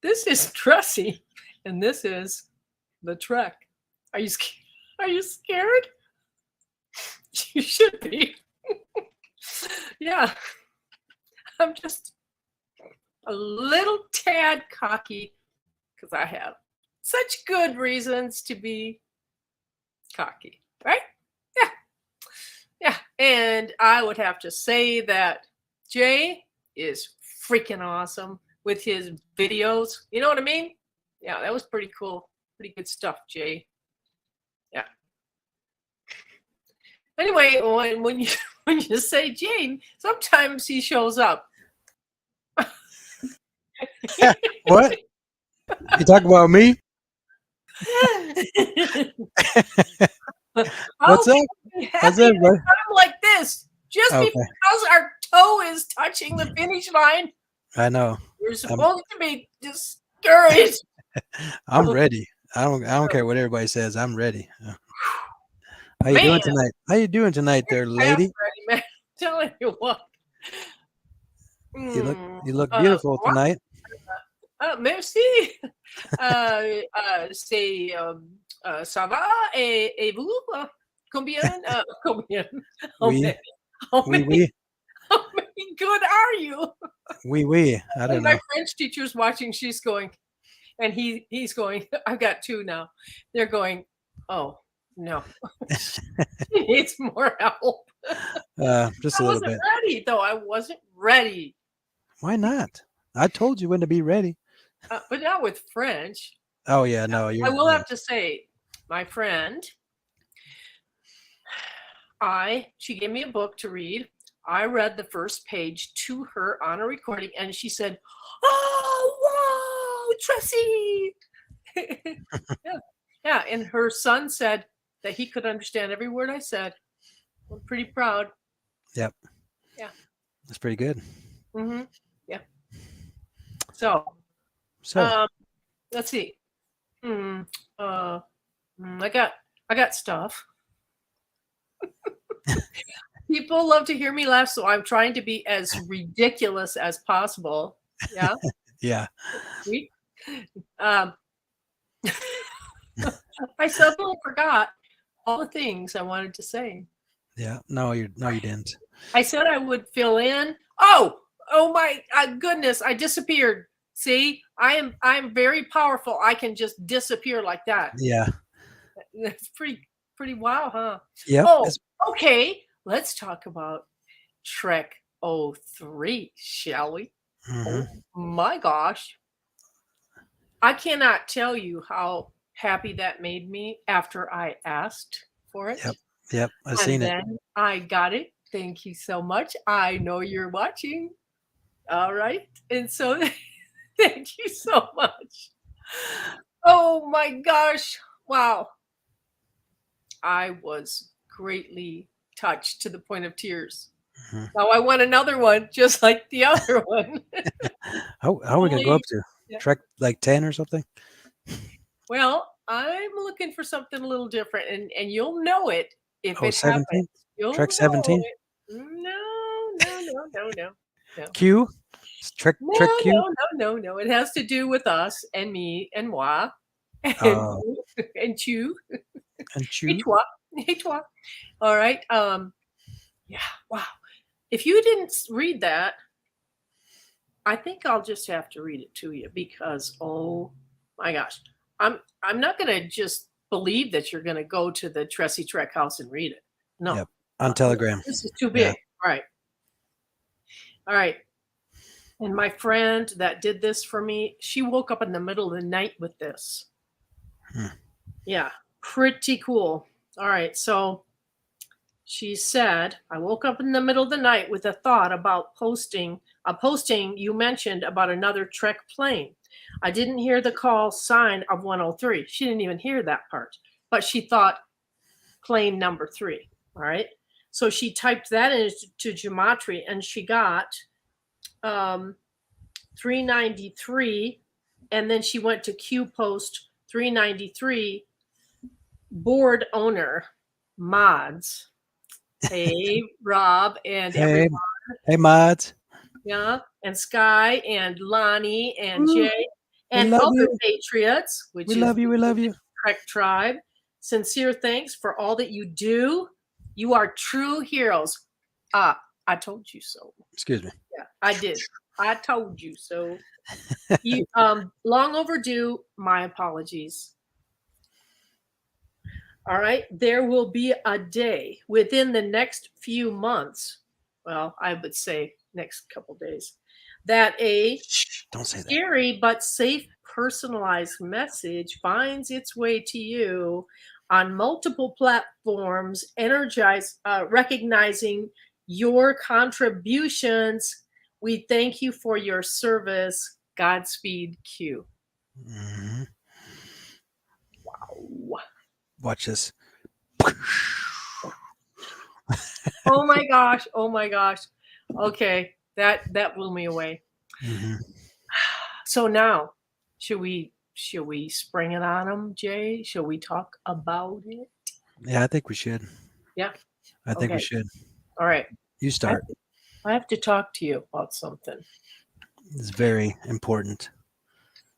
This is Tressy, and this is the Trek. Are you scared? Are you scared? You should be. Yeah, I'm just a little tad cocky because I have such good reasons to be cocky, right? Yeah. Yeah. And I would have to say that Jay is freaking awesome with his videos. You know what I mean? Yeah, that was pretty cool. Pretty good stuff, Jay. Yeah. Anyway, when you when you say Jane, sometimes he shows up. What? You talk about me? What's up? What's up, bud? I'm like this just Okay. because our toe is touching the finish line. I know. You're supposed to be discouraged. I'm ready. I don't care what everybody says. I'm ready. How you doing tonight? How you doing tonight, there, lady? Ready, man. Telling you what. You look beautiful tonight. Merci. C'est ça va et vous? Combien? Combien? Oui. How Oui, many, oui. how many good are you? Oui, oui. I don't know. My French teacher's watching. She's going, and he's going. I've got two now. They're going. Oh no, she needs more help. Just a little bit. I wasn't ready though. I wasn't ready. Why not? I told you when to be ready. But not with French. Oh yeah, no. I will have to say, my friend, she gave me a book to read. I read the first page to her on a recording, and she said, "Oh, wow, Tressy!" yeah. And her son said that he could understand every word I said. I'm pretty proud. Yep. Yeah. That's pretty good. Mm-hmm. Yeah. So let's see. I got stuff. People love to hear me laugh, so I'm trying to be as ridiculous as possible. Yeah. Yeah. Sweet. I suddenly forgot all the things I wanted to say. Yeah. No, you didn't. I said I would fill in. Oh my goodness! I disappeared. See, I'm very powerful. I can just disappear like that. Yeah. That's pretty wow, huh? Yeah. Oh, okay. Let's talk about Trek 03, shall we? Mm-hmm. Oh my gosh. I cannot tell you how happy that made me after I asked for it. Yep. I've seen it. And then I got it. Thank you so much. I know you're watching. All right. And so thank you so much. Oh my gosh. Wow. I was greatly touched to the point of tears. Mm-hmm. Now I want another one, just like the other one. How are we gonna go up to? Yeah. Trek like 10 or something? Well, I'm looking for something a little different, and you'll know it if it 17? happens. You'll Trek 17? No. Q? Trek Q? No. It has to do with us and me and moi and and you and you. Et toi. All right. Yeah. Wow. If you didn't read that, I think I'll just have to read it to you because oh my gosh, I'm not gonna just believe that you're gonna go to the Tressy Trek house and read it. No. Yep. On Telegram. This is too big. Yeah. All right. And my friend that did this for me, she woke up in the middle of the night with this. Yeah. Pretty cool. All right. So she said, I woke up in the middle of the night with a thought about posting you mentioned about another Trek plane. I didn't hear the call sign of 103. She didn't even hear that part, but she thought plane number 3. All right. So she typed that into gematria and she got 393. And then she went to Q post 393 board owner mods. Hey, Rob and everyone. Hey, mods. Yeah, and Sky and Lonnie and Jay. And love other you. patriots, which We is love you. We love the you. Trek tribe. Sincere thanks for all that you do. You are true heroes. Ah, I told you so. Excuse me. Yeah, I did. I told you so. You long overdue. My apologies. All right. There will be a day within the next few months. Well, I would say next couple days, that a Shh, don't say that. scary but safe personalized message finds its way to you on multiple platforms, recognizing your contributions. We thank you for your service. Godspeed, Q. Mm-hmm. Wow. Watch this. Oh my gosh. Oh my gosh. Okay. That blew me away. Mm-hmm. So now, should we spring it on them, Jay? Shall we talk about it? Yeah, I think we should. Yeah. I think we Okay. should. All right. You start. I have to talk to you about something. It's very important.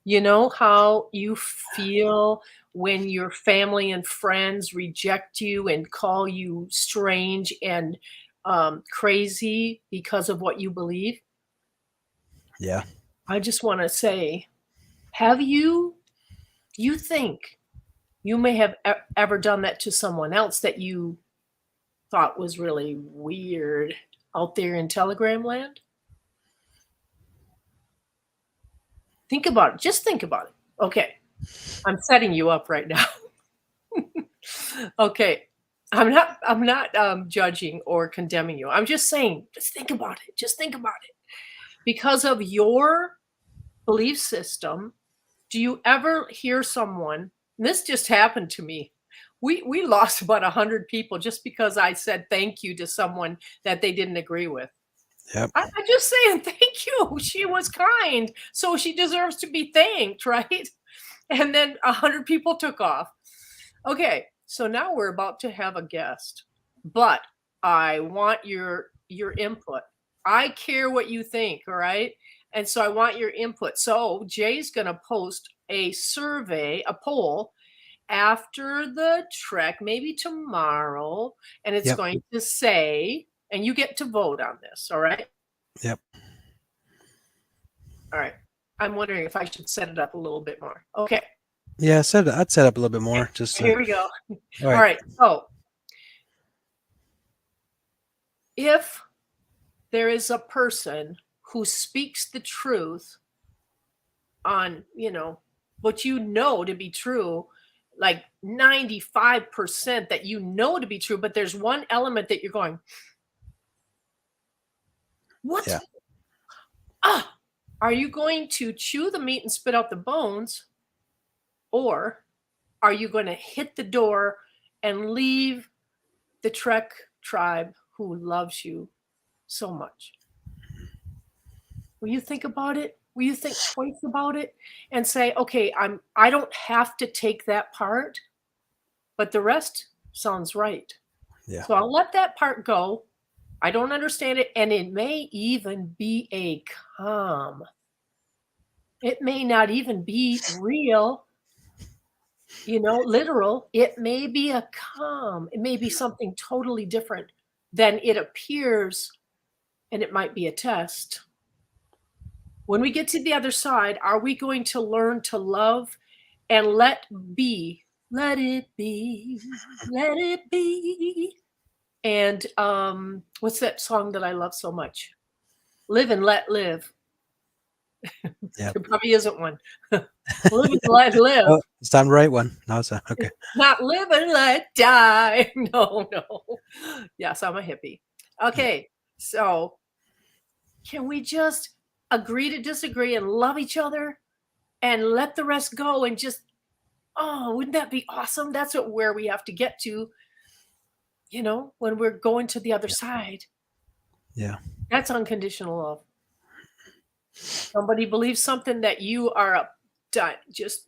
You know how you feel when your family and friends reject you and call you strange and crazy because of what you believe? Yeah. I just want to say, you think you may have ever done that to someone else that you thought was really weird out there in Telegram land? Think about it. Just think about it. Okay. I'm setting you up right now. Okay. I'm not judging or condemning you. I'm just saying, just think about it. Just think about it. Because of your belief system, do you ever hear someone, and this just happened to me. We lost about 100 people just because I said thank you to someone that they didn't agree with. Yep. I'm just saying thank you. She was kind, so she deserves to be thanked, right? And then 100 people took off. Okay, so now we're about to have a guest, but I want your input. I care what you think, all right? And so I want your input. So Jay's going to post a survey, a poll after the trek, maybe tomorrow, and it's Yep. going to say, and you get to vote on this, all right? Yep. All right. I'm wondering if I should set it up a little bit more. Okay. Yeah, I'd set up a little bit more. Just Here we go. all All right. So if there is a person who speaks the truth on, what you know to be true, like 95% that you know to be true, but there's one element that you're going, what? Yeah. Are you going to chew the meat and spit out the bones? Or are you going to hit the door and leave the Trek tribe who loves you so much? Will you think about it? Will you think twice about it and say, okay, I don't have to take that part, but the rest sounds right. Yeah. So I'll let that part go. I don't understand it. And it may even be a calm. It may not even be real, literal. It may be a calm. It may be something totally different than it appears, and it might be a test. When we get to the other side, are we going to learn to love and let be? Let it be. Let it be. And what's that song that I love so much? Live and let live. Yeah. There probably isn't one. Live and let live. Oh, it's time to write one. No, it's not. Okay. Not live and let die. No. Yes, I'm a hippie. Okay, so can we just agree to disagree and love each other and let the rest go and just, wouldn't that be awesome? That's where we have to get to, when we're going to the other side. Yeah. That's unconditional love. Somebody believes something that you are just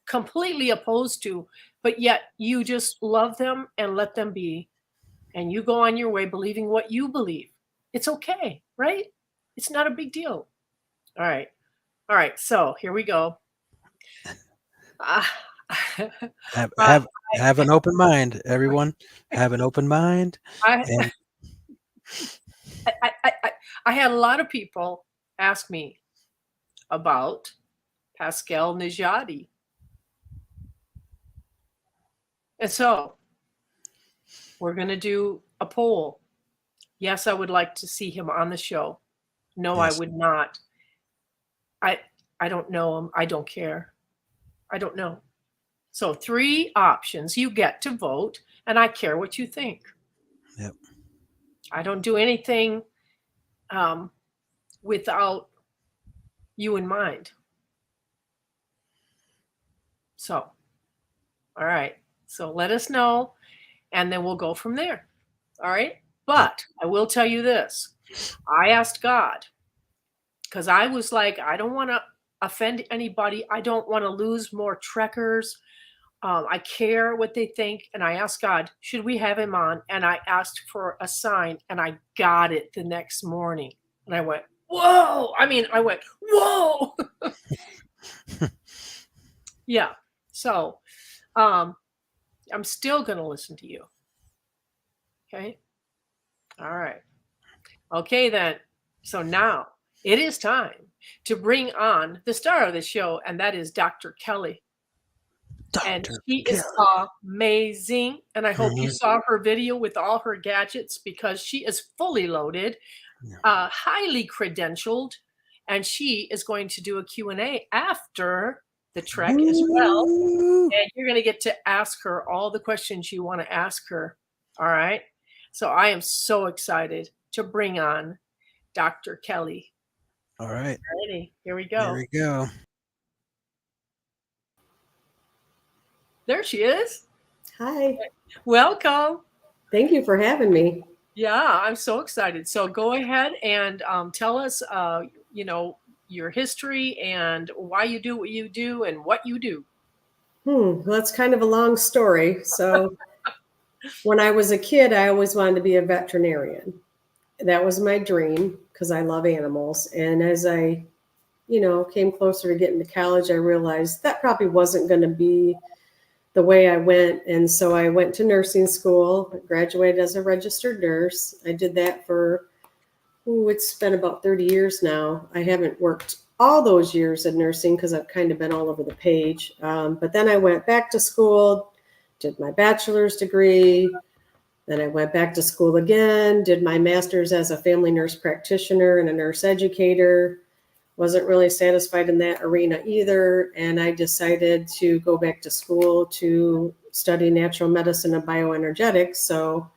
completely opposed to, but yet you just love them and let them be. And you go on your way believing what you believe. It's okay, right? It's not a big deal. All right. So here we go. Uh, Have uh, have an open mind, everyone. Have an open mind. I, And I had a lot of people ask me about Pascal Najati. And so we're going to do a poll. Yes, I would like to see him on the show. No, I yes, would not. I I don't know him. I don't care. I don't know. So 3 options. You get to vote, and I care what you think. yep. I don't do anything without you in mind. So, all right. So let us know, and then we'll go from there. All right. But I will tell you this. I asked God, because I was like, I don't want to offend anybody. I don't want to lose more trekkers. I care what they think. And I asked God, should we have him on? And I asked for a sign, and I got it the next morning. And I went, whoa. I went, whoa. Yeah. So I'm still going to listen to you. Okay. All right. Okay, then. So now it is time to bring on the star of the show, and that is Dr. Kelly. And Dr. she Kelly. is amazing. And I hope you saw her video with all her gadgets, because she is fully loaded, highly credentialed, and she is going to do a Q&A after the trek as well. And you're going to get to ask her all the questions you want to ask her. All right. So I am so excited to bring on Dr. Kelly. All right. Ready? Here we go. Here we go. There she is. Hi. Welcome. Thank you for having me. Yeah, I'm so excited. So go ahead and tell us, your history and why you do what you do and what you do. Well, that's kind of a long story. So when I was a kid, I always wanted to be a veterinarian. That was my dream because I love animals. And as I, came closer to getting to college, I realized that probably wasn't going to be the way I went. And so I went to nursing school, graduated as a registered nurse. I did that for, it's been about 30 years now. I haven't worked all those years in nursing because I've kind of been all over the page. But then I went back to school, did my bachelor's degree. Then I went back to school again, did my master's as a family nurse practitioner and a nurse educator. Wasn't really satisfied in that arena either. And I decided to go back to school to study natural medicine and bioenergetics. So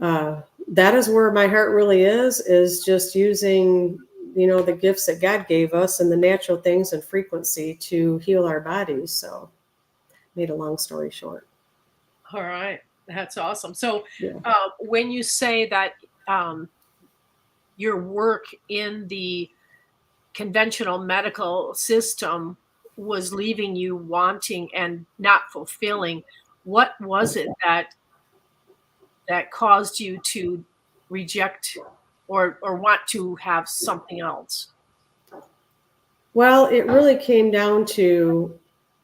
that is where my heart really is just using, the gifts that God gave us and the natural things and frequency to heal our bodies. So made a long story short. All right. That's awesome. So Yeah. when you say that your work in the conventional medical system was leaving you wanting and not fulfilling, what was it that caused you to reject or want to have something else? Well, it really came down to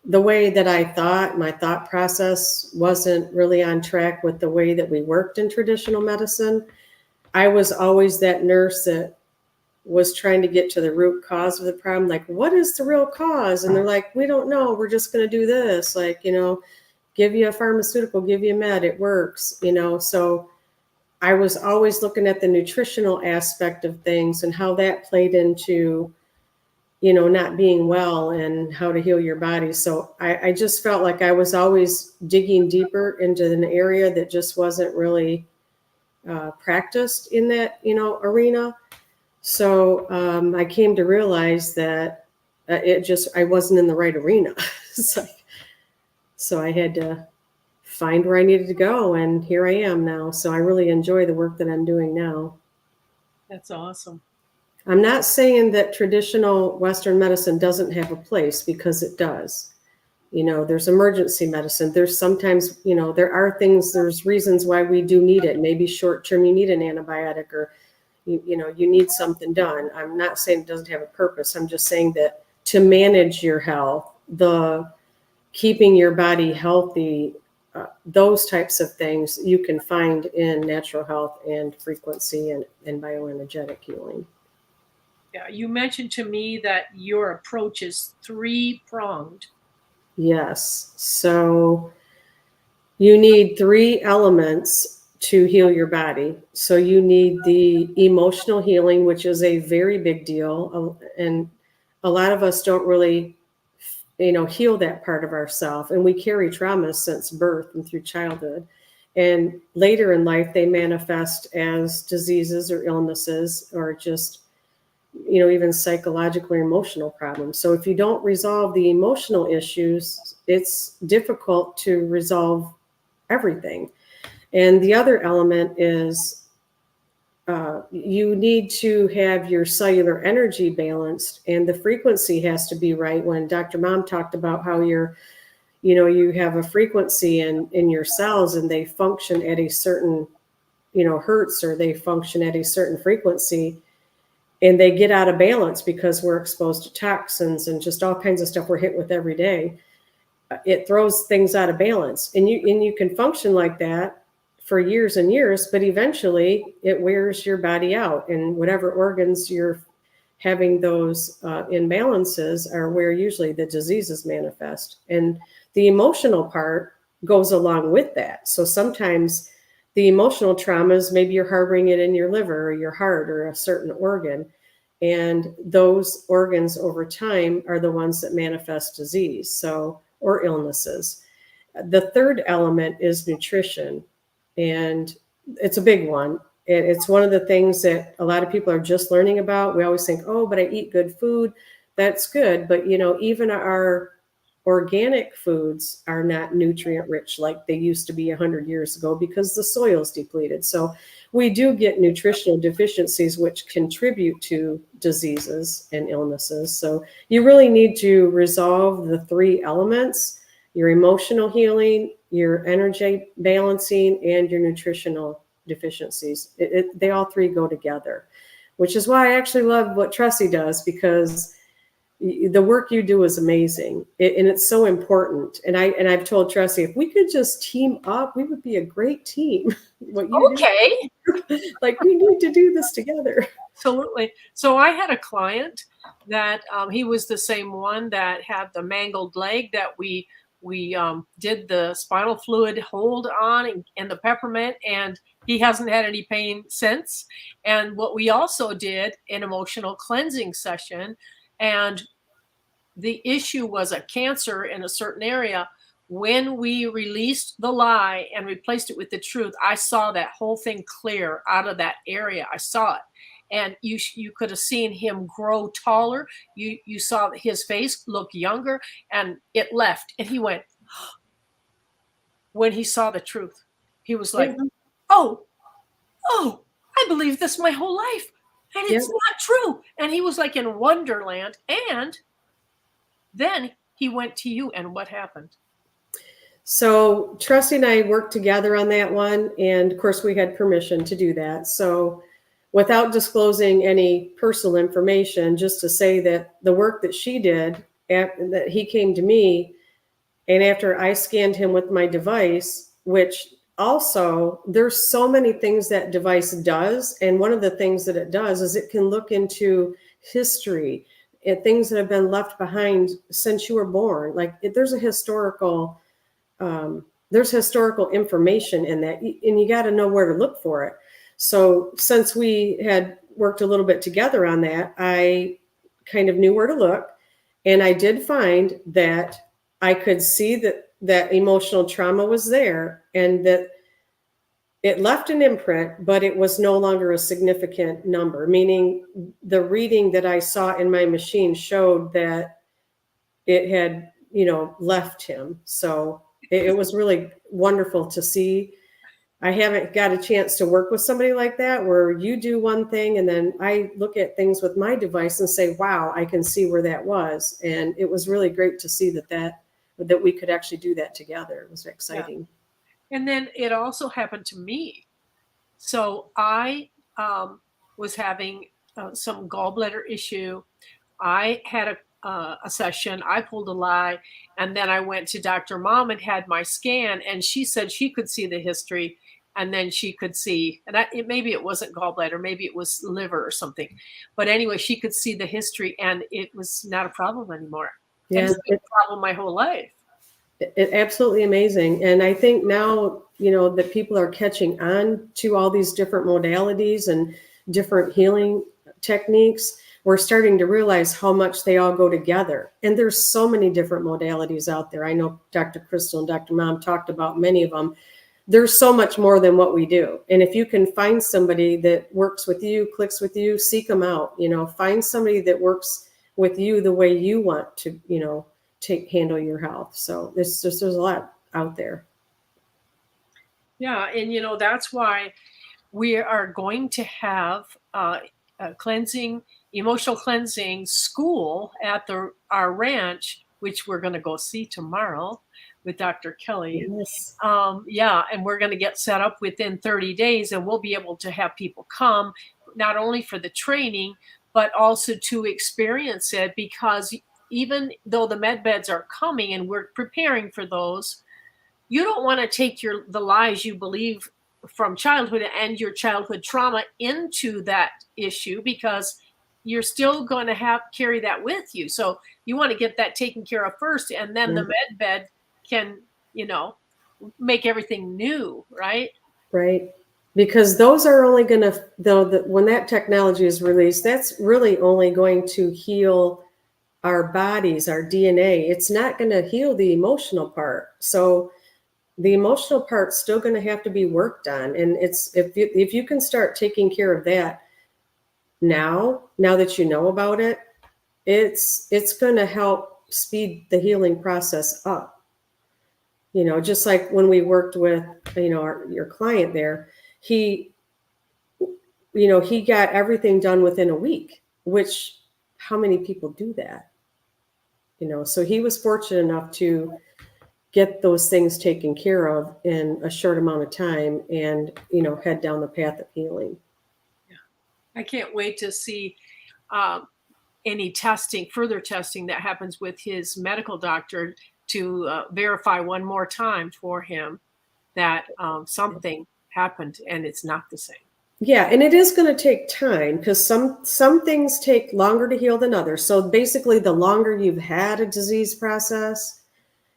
the way that I thought. My thought process wasn't really on track with the way that we worked in traditional medicine. I was always that nurse that was trying to get to the root cause of the problem. Like, what is the real cause? And they're like, we don't know. We're just going to do this. Like, give you a pharmaceutical, give you a med, it works, So I was always looking at the nutritional aspect of things and how that played into, not being well and how to heal your body. So I just felt like I was always digging deeper into an area that just wasn't really practiced in that, arena. So I came to realize that I wasn't in the right arena. So I had to find where I needed to go, and here I am now. So I really enjoy the work that I'm doing now. That's awesome. I'm not saying that traditional Western medicine doesn't have a place, because it does. There's emergency medicine. There's sometimes, there are things, there's reasons why we do need it. Maybe short term, you need an antibiotic, or you need something done. I'm not saying it doesn't have a purpose. I'm just saying that to manage your health, the keeping your body healthy, those types of things you can find in natural health and frequency and bioenergetic healing. Yeah, you mentioned to me that your approach is 3-pronged. Yes. So you need 3 elements to heal your body. So you need the emotional healing, which is a very big deal. And a lot of us don't really, heal that part of ourselves. And we carry traumas since birth and through childhood. And later in life, they manifest as diseases or illnesses or just, even psychological or emotional problems. So if you don't resolve the emotional issues, it's difficult to resolve everything. And the other element is you need to have your cellular energy balanced, and the frequency has to be right. When Dr. Mom talked about how you have a frequency in your cells and they function at a certain, hertz, or they function at a certain frequency, and they get out of balance because we're exposed to toxins and just all kinds of stuff we're hit with every day. It throws things out of balance, and you can function like that for years and years, but eventually it wears your body out, and whatever organs you're having those imbalances are where usually the diseases manifest. And the emotional part goes along with that. So sometimes the emotional traumas, maybe you're harboring it in your liver or your heart or a certain organ, and those organs over time are the ones that manifest disease, or illnesses. The third element is nutrition, and it's a big one. It's one of the things that a lot of people are just learning about. We always think, oh, but I eat good food. That's good. But, even our organic foods are not nutrient rich like they used to be 100 years ago because the soil's depleted. So we do get nutritional deficiencies, which contribute to diseases and illnesses. So you really need to resolve the 3 elements: your emotional healing, your energy balancing, and your nutritional deficiencies. They all 3 go together, which is why I actually love what Tressy does, because the work you do is amazing, and it's so important. And I've told Tressy, if we could just team up, we would be a great team. What you Okay. do, like, we need to do this together. Absolutely. So I had a client that he was the same one that had the mangled leg that we did the spinal fluid hold on and the peppermint, and he hasn't had any pain since. And what we also did an emotional cleansing session, and the issue was a cancer in a certain area. When we released the lie and replaced it with the truth, I saw that whole thing clear out of that area. I saw it. And you could have seen him grow taller. You saw his face look younger, and it left. And he went, when he saw the truth, he was like, oh, I believed this my whole life, and it's not true. And he was like in wonderland. And then he went to you, and what happened? So Tressy and I worked together on that one, and of course we had permission to do that. So without disclosing any personal information, just to say that the work that she did, that he came to me, and after I scanned him with my device, which also there's so many things that device does, and one of the things that it does is it can look into history and things that have been left behind since you were born. Like there's historical information in that, and you got to know where to look for it. So since we had worked a little bit together on that, I kind of knew where to look, and I did find that I could see that emotional trauma was there, and that it left an imprint, but it was no longer a significant number, meaning the reading that I saw in my machine showed that it had, left him. So it was really wonderful to see. I haven't got a chance to work with somebody like that, where you do one thing and then I look at things with my device and say, wow, I can see where that was. And it was really great to see that we could actually do that together. It was exciting. Yeah. And then it also happened to me. So I was having some gallbladder issue. I had a session. I pulled a lie, and then I went to Dr. Mom and had my scan, and she said she could see the history, and then she could see, and maybe it wasn't gallbladder, maybe it was liver or something, but anyway, she could see the history, and it was not a problem anymore. Yeah, and it's been a problem my whole life. Absolutely amazing. And I think now, that people are catching on to all these different modalities and different healing techniques. We're starting to realize how much they all go together. And there's so many different modalities out there. I know Dr. Crystal and Dr. Mom talked about many of them. There's so much more than what we do. And if you can find somebody that works with you, clicks with you, seek them out. Find somebody that works with you the way you want to, handle your health. So there's a lot out there. Yeah, and that's why we are going to have a emotional cleansing school at our ranch, which we're going to go see tomorrow with Dr. Kelly. Yes. And we're going to get set up within 30 days, and we'll be able to have people come not only for the training, but also to experience it, because even though the med beds are coming and we're preparing for those, you don't want to take the lies you believe from childhood and your childhood trauma into that issue, because you're still going to carry that with you. So you want to get that taken care of first, and then the med bed can, make everything new, right? Right. Because those are only going to, when that technology is released, that's really only going to heal our bodies, our DNA. It's not going to heal the emotional part. So the emotional part's still going to have to be worked on. And if you can start taking care of that now that you know about it, it's going to help speed the healing process up. Just like when we worked with, your client there, he got everything done within a week, which how many people do that? So he was fortunate enough to get those things taken care of in a short amount of time and, head down the path of healing. Yeah. I can't wait to see any further testing that happens with his medical doctor to verify one more time for him that something happened and it's not the same. Yeah, and it is going to take time, because some things take longer to heal than others. So basically, the longer you've had a disease process,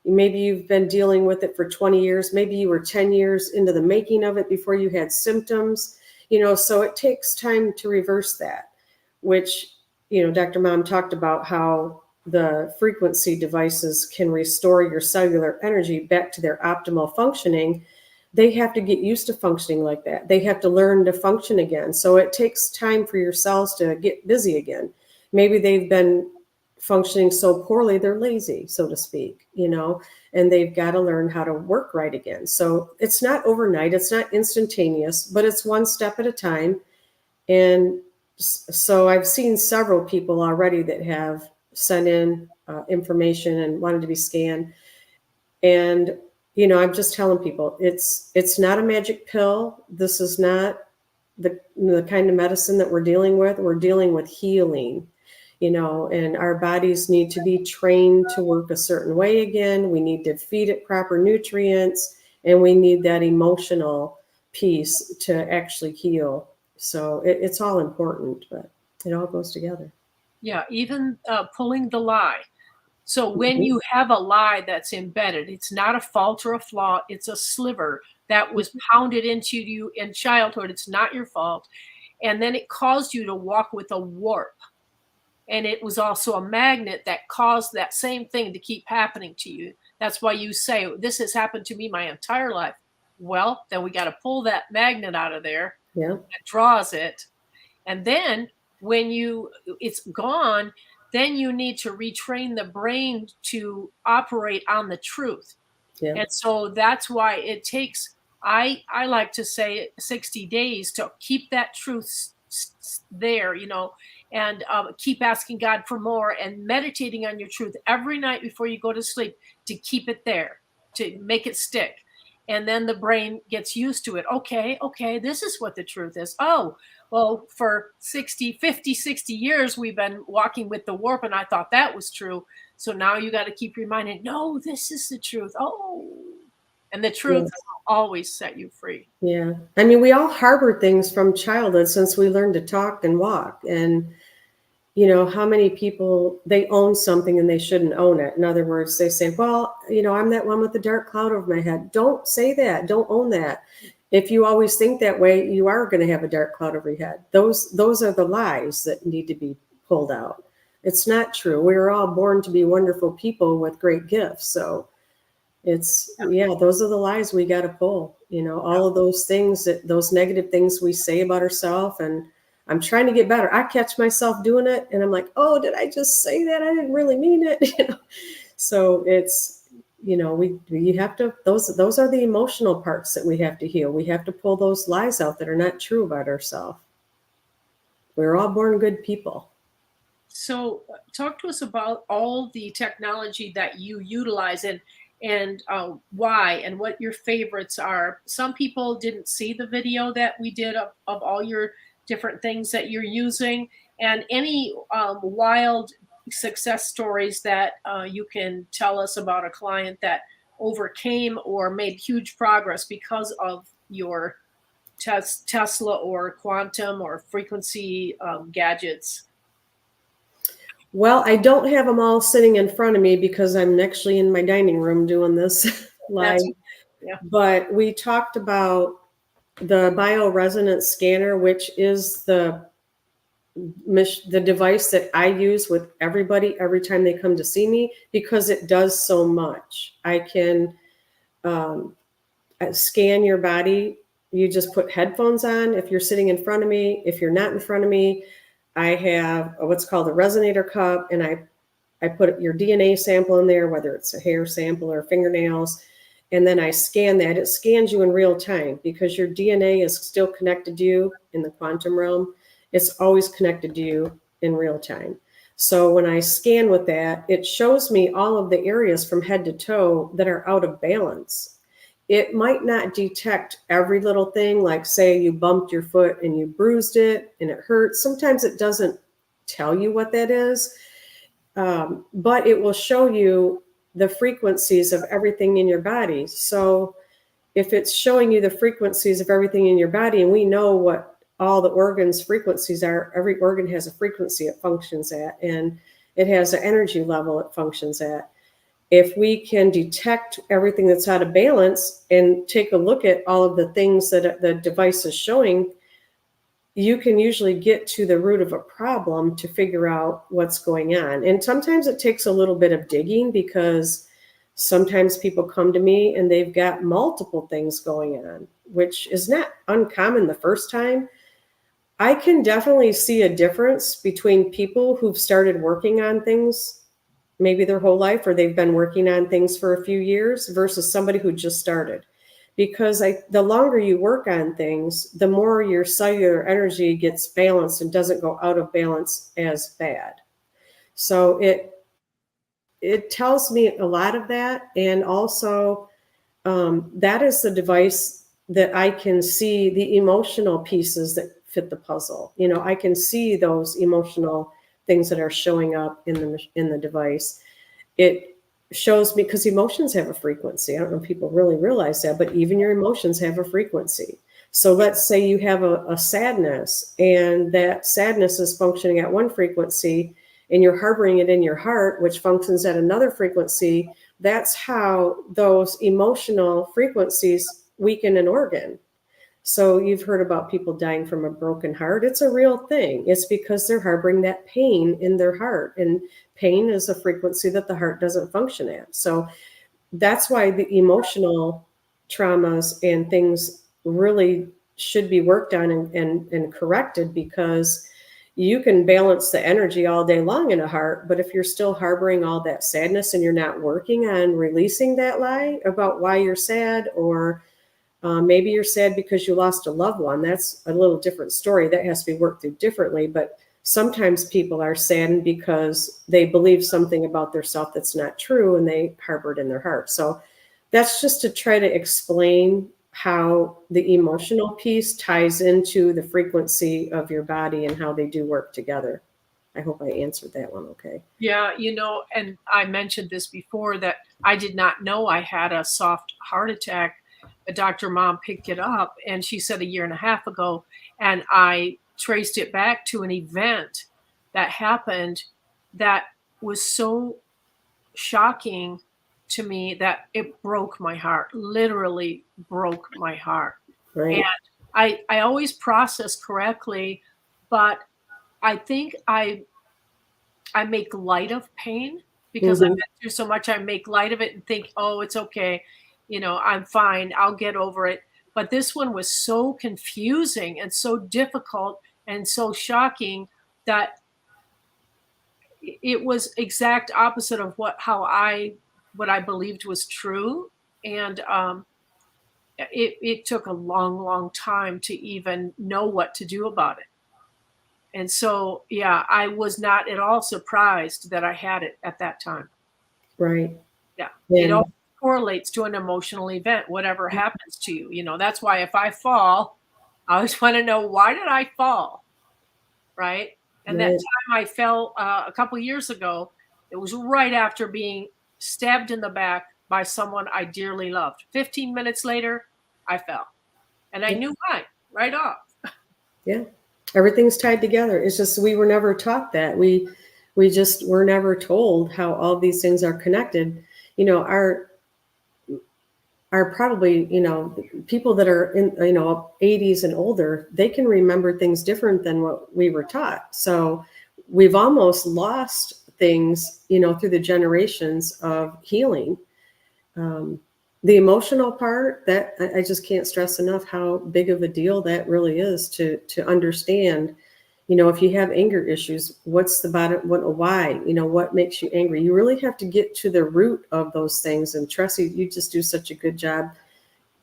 maybe you've been dealing with it for 20 years, maybe you were 10 years into the making of it before you had symptoms, so it takes time to reverse that, which, Dr. Mom talked about how the frequency devices can restore your cellular energy back to their optimal functioning. They have to get used to functioning like that. They have to learn to function again. So it takes time for your cells to get busy again. Maybe they've been functioning so poorly, they're lazy, so to speak, and they've got to learn how to work right again. So it's not overnight, it's not instantaneous, but it's one step at a time. And so I've seen several people already that have sent in information and wanted to be scanned. And I'm just telling people, it's not a magic pill. This is not the kind of medicine that we're dealing with. We're dealing with healing, and our bodies need to be trained to work a certain way again. We need to feed it proper nutrients, and we need that emotional piece to actually heal. So it's all important, but it all goes together. Yeah, even pulling the lie. So when you have a lie that's embedded, it's not a fault or a flaw, it's a sliver that was pounded into you in childhood. It's not your fault. And then it caused you to walk with a warp. And it was also a magnet that caused that same thing to keep happening to you. That's why you say, this has happened to me my entire life. Well, then we got to pull that magnet out of there. Yeah. That draws it. And then when it's gone, then you need to retrain the brain to operate on the truth. Yeah. And so that's why it takes, I like to say 60 days to keep that truth there, and keep asking God for more and meditating on your truth every night before you go to sleep to keep it there, to make it stick. And then the brain gets used to it. Okay, this is what the truth is. Oh, well, for 50, 60 years, we've been walking with the warp, and I thought that was true. So now you got to keep reminding, no, this is the truth. Oh, and the truth Yes. will always set you free. Yeah. I mean, we all harbor things from childhood since we learned to talk and walk. And, you know, how many people, they own something and they shouldn't own it. In other words, they say, well, you know, I'm that one with the dark cloud over my head. Don't say that. Don't own that. If you always think that way, you are going to have a dark cloud over your head. Those are the lies that need to be pulled out. It's not true. We are all born to be wonderful people with great gifts. So it's, yeah, those are the lies we got to pull, you know, all of those things, those negative things we say about ourselves. And I'm trying to get better. I catch myself doing it and I'm like, oh, did I just say that? I didn't really mean it. You know? So it's, you know, we have to, those are the emotional parts that we have to heal. We have to pull those lies out that are not true about ourselves. We're all born good people. So talk to us about all the technology that you utilize and why and what your favorites are. Some people didn't see the video that we did of all your different things that you're using, and any wild success stories that you can tell us about a client that overcame or made huge progress because of your Tesla or quantum or frequency gadgets. Well, I don't have them all sitting in front of me because I'm actually in my dining room doing this live. Yeah. But we talked about the bioresonance scanner, which is the device that I use with everybody every time they come to see me because it does so much. I can scan your body. You just put headphones on if you're sitting in front of me. If you're not in front of me, I have what's called a resonator cup, and I put your DNA sample in there, whether it's a hair sample or fingernails, and then I scan that. It scans you in real time because your DNA is still connected to you in the quantum realm. It's always connected to you in real time. So when I scan with that, it shows me all of the areas from head to toe that are out of balance. It might not detect every little thing, like say you bumped your foot and you bruised it and it hurts. Sometimes it doesn't tell you what that is, but it will show you the frequencies of everything in your body. So if it's showing you the frequencies of everything in your body, and we know what all the organs' frequencies are, every organ has a frequency it functions at, and it has an energy level it functions at. If we can detect everything that's out of balance and take a look at all of the things that the device is showing, you can usually get to the root of a problem to figure out what's going on. And sometimes it takes a little bit of digging because sometimes people come to me and they've got multiple things going on, which is not uncommon the first time. I can definitely see a difference between people who've started working on things maybe their whole life, or they've been working on things for a few years versus somebody who just started. Because the longer you work on things, the more your cellular energy gets balanced and doesn't go out of balance as bad. So it tells me a lot of that. And also that is the device that I can see the emotional pieces that fit the puzzle. You know, I can see those emotional things that are showing up in the device. It shows me, because emotions have a frequency. I don't know if people really realize that, but even your emotions have a frequency. So let's say you have a sadness, and that sadness is functioning at one frequency, and you're harboring it in your heart, which functions at another frequency. That's how those emotional frequencies weaken an organ. So you've heard about people dying from a broken heart. It's a real thing. It's because they're harboring that pain in their heart. And pain is a frequency that the heart doesn't function at. So that's why the emotional traumas and things really should be worked on and corrected, because you can balance the energy all day long in a heart, but if you're still harboring all that sadness and you're not working on releasing that lie about why you're sad, or maybe you're sad because you lost a loved one. That's a little different story. That has to be worked through differently. But sometimes people are saddened because they believe something about themselves that's not true, and they harbor it in their heart. So that's just to try to explain how the emotional piece ties into the frequency of your body and how they do work together. I hope I answered that one okay. Yeah, and I mentioned this before that I did not know I had a soft heart attack. Dr. Mom picked it up and she said a year and a half ago, and I traced it back to an event that happened that was so shocking to me that it broke my heart, literally broke my heart. Right. And I always process correctly, but I think I make light of pain because I've been through so much. I make light of it and think, oh, it's okay. I'm fine. I'll get over it. But this one was so confusing and so difficult and so shocking that it was exact opposite of what I believed was true. And it took a long, long time to even know what to do about it. And so, yeah, I was not at all surprised that I had it at that time. Right. Yeah. It all correlates to an emotional event, whatever happens to you. That's why if I fall, I always want to know, why did I fall? Right. And that time I fell a couple years ago, it was right after being stabbed in the back by someone I dearly loved. 15 minutes later, I fell. And I knew why right off. Yeah. Everything's tied together. It's just we were never taught that. We just were never told how all these things are connected. Are probably, people that are in, 80s and older, they can remember things different than what we were taught. So we've almost lost things, through the generations of healing. The emotional part, that I just can't stress enough how big of a deal that really is to understand. If you have anger issues, what's the bottom, why, what makes you angry? You really have to get to the root of those things. And Tressy, you just do such a good job,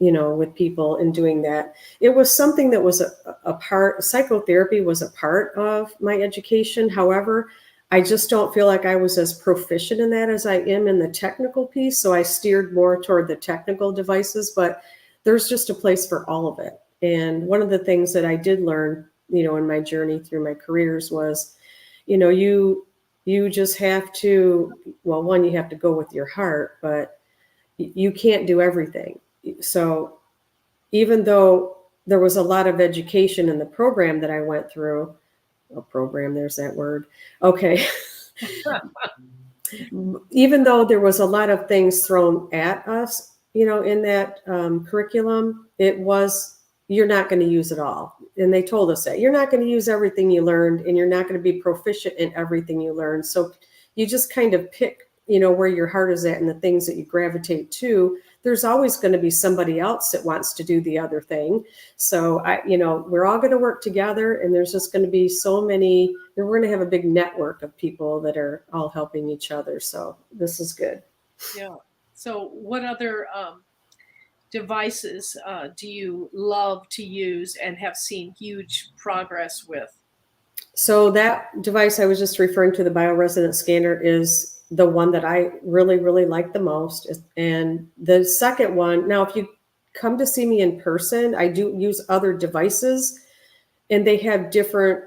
with people in doing that. It was something that was a part, psychotherapy was a part of my education. However, I just don't feel like I was as proficient in that as I am in the technical piece. So I steered more toward the technical devices, but there's just a place for all of it. And one of the things that I did learn, in my journey through my careers was, you just have to, well, one, you have to go with your heart, but you can't do everything. So even though there was a lot of education in the program that I went through, there's that word. Okay. Even though there was a lot of things thrown at us, in that curriculum, it was, you're not going to use it all. And they told us that you're not going to use everything you learned, and you're not going to be proficient in everything you learned. So you just kind of pick, where your heart is at and the things that you gravitate to. There's always going to be somebody else that wants to do the other thing. So we're all going to work together, and there's just going to be so many, and we're going to have a big network of people that are all helping each other. So this is good. Yeah. So what other devices do you love to use and have seen huge progress with? So that device I was just referring to, the bioresonance scanner, is the one that I really, really like the most. And the second one, now, if you come to see me in person, I do use other devices, and they have different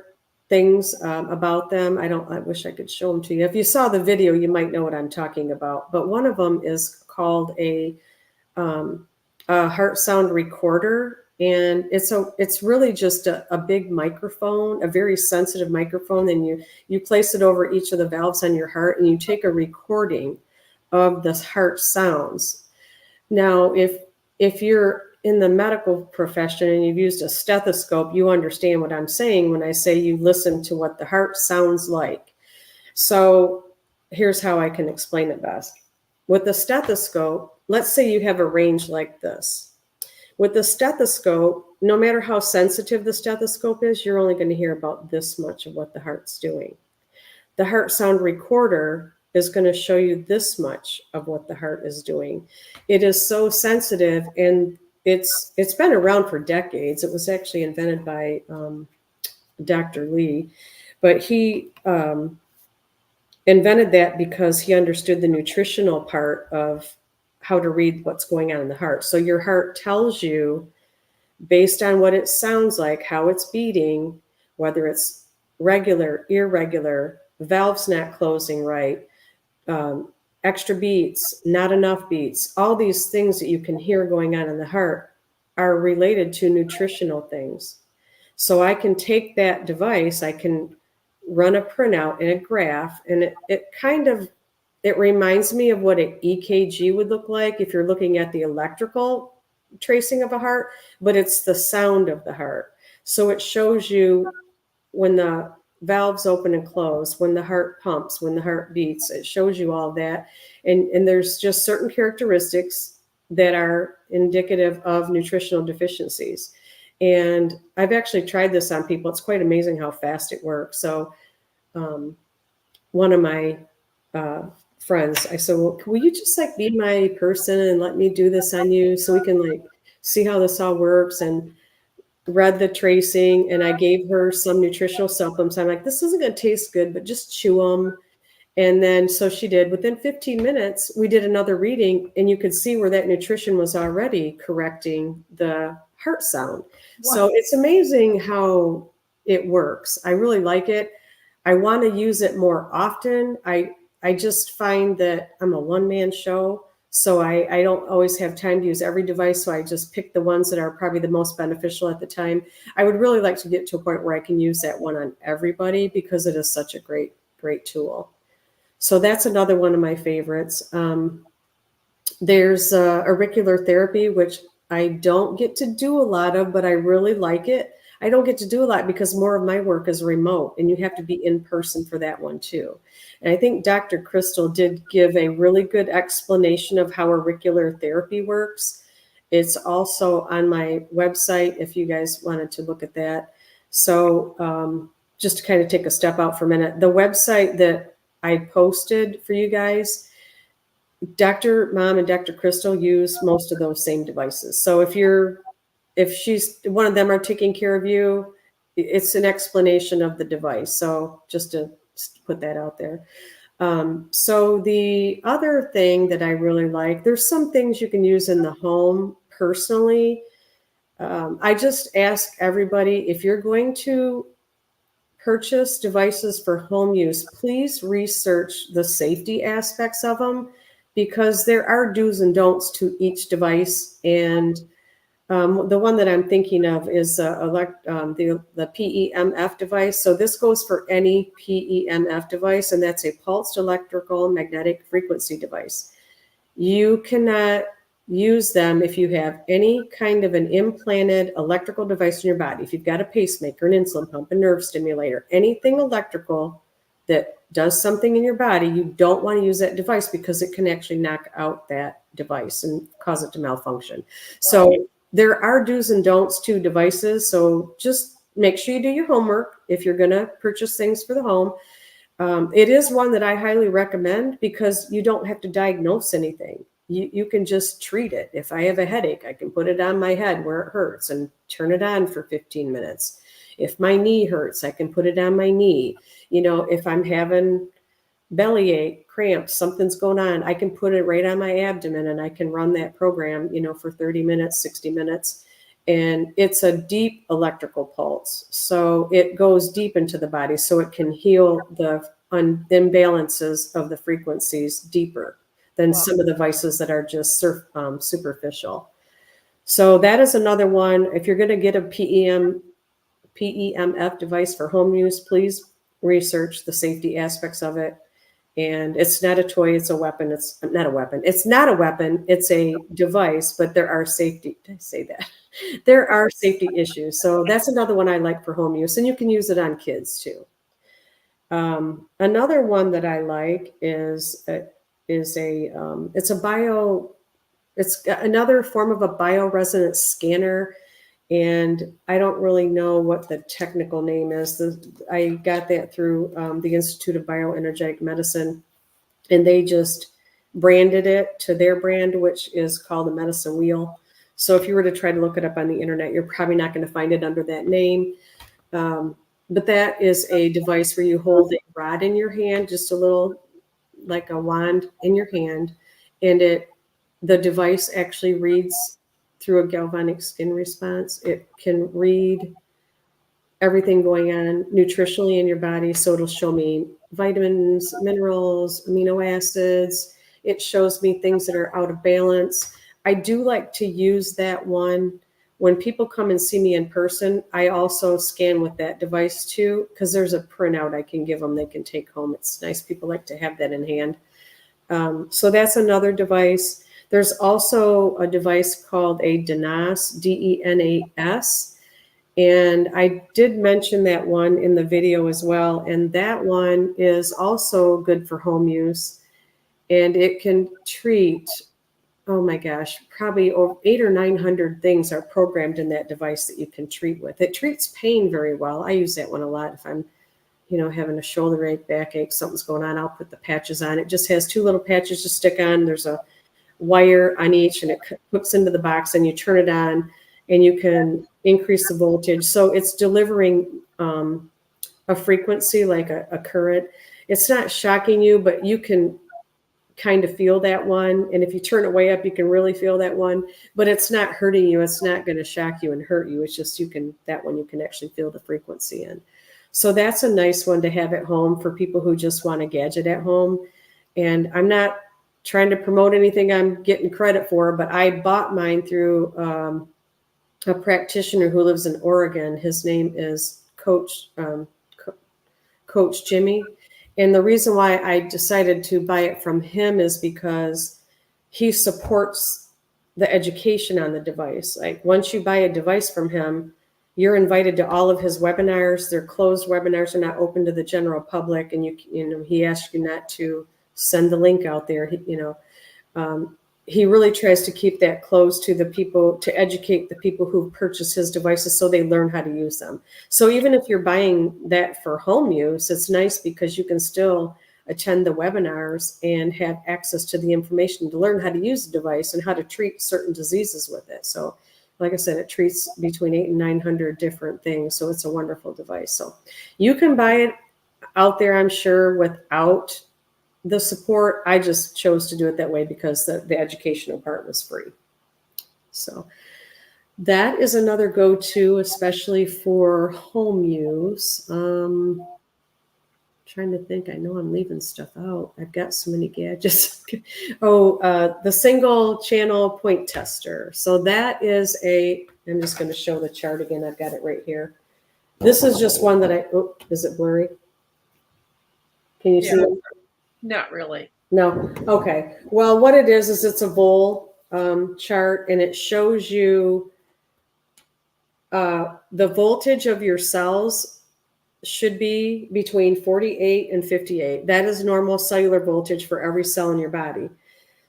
things about them. I wish I could show them to you. If you saw the video, you might know what I'm talking about. But one of them is called a heart sound recorder. And it's really just a big microphone, a very sensitive microphone. And you place it over each of the valves on your heart, and you take a recording of the heart sounds. Now, if you're in the medical profession and you've used a stethoscope, you understand what I'm saying when I say you listen to what the heart sounds like. So here's how I can explain it best. With the stethoscope, let's say you have a range like this. With the stethoscope, no matter how sensitive the stethoscope is, you're only going to hear about this much of what the heart's doing. The heart sound recorder is going to show you this much of what the heart is doing. It is so sensitive, and it's been around for decades. It was actually invented by Dr. Lee, but he invented that because he understood the nutritional part of how to read what's going on in the heart. So your heart tells you, based on what it sounds like, how it's beating, whether it's regular, irregular, valves not closing right, extra beats, not enough beats, all these things that you can hear going on in the heart are related to nutritional things. So I can take that device, I can run a printout and a graph, and it reminds me of what an EKG would look like if you're looking at the electrical tracing of a heart, but it's the sound of the heart. So it shows you when the valves open and close, when the heart pumps, when the heart beats. It shows you all that. And there's just certain characteristics that are indicative of nutritional deficiencies. And I've actually tried this on people. It's quite amazing how fast it works. So one of my friends, I said, well, will you just like be my person and let me do this on you so we can like see how this all works? And read the tracing, and I gave her some nutritional supplements. I'm like, this isn't going to taste good, but just chew them. And then so she did. Within 15 minutes, we did another reading, and you could see where that nutrition was already correcting the heart sound. Wow. So it's amazing how it works. I really like it. I want to use it more often. I just find that I'm a one-man show, so I don't always have time to use every device. So I just pick the ones that are probably the most beneficial at the time. I would really like to get to a point where I can use that one on everybody because it is such a great, great tool. So that's another one of my favorites. There's auricular therapy, which I don't get to do a lot of, but I really like it. I don't get to do a lot because more of my work is remote, and you have to be in person for that one too. And I think Dr. Crystal did give a really good explanation of how auricular therapy works. It's also on my website if you guys wanted to look at that. So just to kind of take a step out for a minute, the website that I posted for you guys, Dr. Mom and Dr. Crystal use most of those same devices. So if she's one of them are taking care of you, it's an explanation of the device. So just to put that out there. So the other thing that I really like, there's some things you can use in the home personally. I just ask everybody, if you're going to purchase devices for home use, please research the safety aspects of them, because there are do's and don'ts to each device. And the one that I'm thinking of is the PEMF device. So this goes for any PEMF device, and that's a pulsed electrical magnetic frequency device. You cannot use them if you have any kind of an implanted electrical device in your body. If you've got a pacemaker, an insulin pump, a nerve stimulator, anything electrical that does something in your body, you don't want to use that device because it can actually knock out that device and cause it to malfunction. So there are do's and don'ts to devices. So just make sure you do your homework if you're going to purchase things for the home. It is one that I highly recommend because you don't have to diagnose anything. You can just treat it. If I have a headache, I can put it on my head where it hurts and turn it on for 15 minutes. If my knee hurts, I can put it on my knee. You know, if I'm having bellyache, cramps, something's going on, I can put it right on my abdomen and I can run that program, you know, for 30 minutes, 60 minutes. And it's a deep electrical pulse. So it goes deep into the body so it can heal the imbalances of the frequencies deeper than some of the devices that are just superficial. So that is another one. If you're going to get a PEMF device for home use, please research the safety aspects of it. And it's not a toy, it's a weapon. It's not a weapon. It's not a weapon, it's a device, but there are safety, did I say that? There are safety issues. So that's another one I like for home use, and you can use it on kids too. Another one that I like is it's another form of a bioresonance scanner. And I don't really know what the technical name is. I got that through the Institute of Bioenergetic Medicine, and they just branded it to their brand, which is called the Medicine Wheel. So if you were to try to look it up on the internet, you're probably not going to find it under that name. But that is a device where you hold a rod in your hand, just a little, like a wand in your hand, and it the device actually reads through a galvanic skin response. It can read everything going on nutritionally in your body. So it'll show me vitamins, minerals, amino acids. It shows me things that are out of balance. I do like to use that one. When people come and see me in person, I also scan with that device too, because there's a printout I can give them they can take home. It's nice. People like to have that in hand. So that's another device. There's also a device called a DENAS, DENAS. And I did mention that one in the video as well. And that one is also good for home use. And it can treat, oh my gosh, probably over 800 or 900 things are programmed in that device that you can treat with. It treats pain very well. I use that one a lot if I'm, having a shoulder ache, backache, something's going on. I'll put the patches on. It just has 2 little patches to stick on. There's a wire on each, and it hooks into the box, and you turn it on, and you can increase the voltage. So it's delivering a frequency like a current. It's not shocking you, but you can kind of feel that one. And if you turn it way up, you can really feel that one, but it's not hurting you. It's not going to shock you and hurt you. It's just that one you can actually feel the frequency in. So that's a nice one to have at home for people who just want a gadget at home. And I'm not trying to promote anything I'm getting credit for, but I bought mine through a practitioner who lives in Oregon. His name is Coach Jimmy. And the reason why I decided to buy it from him is because he supports the education on the device. Like once you buy a device from him, you're invited to all of his webinars. They're closed webinars, are not open to the general public. And he asks you not to send the link out there. He really tries to keep that closed to the people, to educate the people who purchase his devices so they learn how to use them. So even if you're buying that for home use, it's nice because you can still attend the webinars and have access to the information to learn how to use the device and how to treat certain diseases with it. So like I said, it treats between 800 and 900 different things. So it's a wonderful device. So you can buy it out there, I'm sure, without the support. I just chose to do it that way because the educational part was free. So that is another go-to, especially for home use. Trying to think, I know I'm leaving stuff out. I've got so many gadgets. The single channel point tester. So that is I'm just going to show the chart again. I've got it right here. This is just one that is it blurry? Can you see it? Not really. No. Okay. Well, what it is it's a bowl chart, and it shows you the voltage of your cells should be between 48 and 58. That is normal cellular voltage for every cell in your body.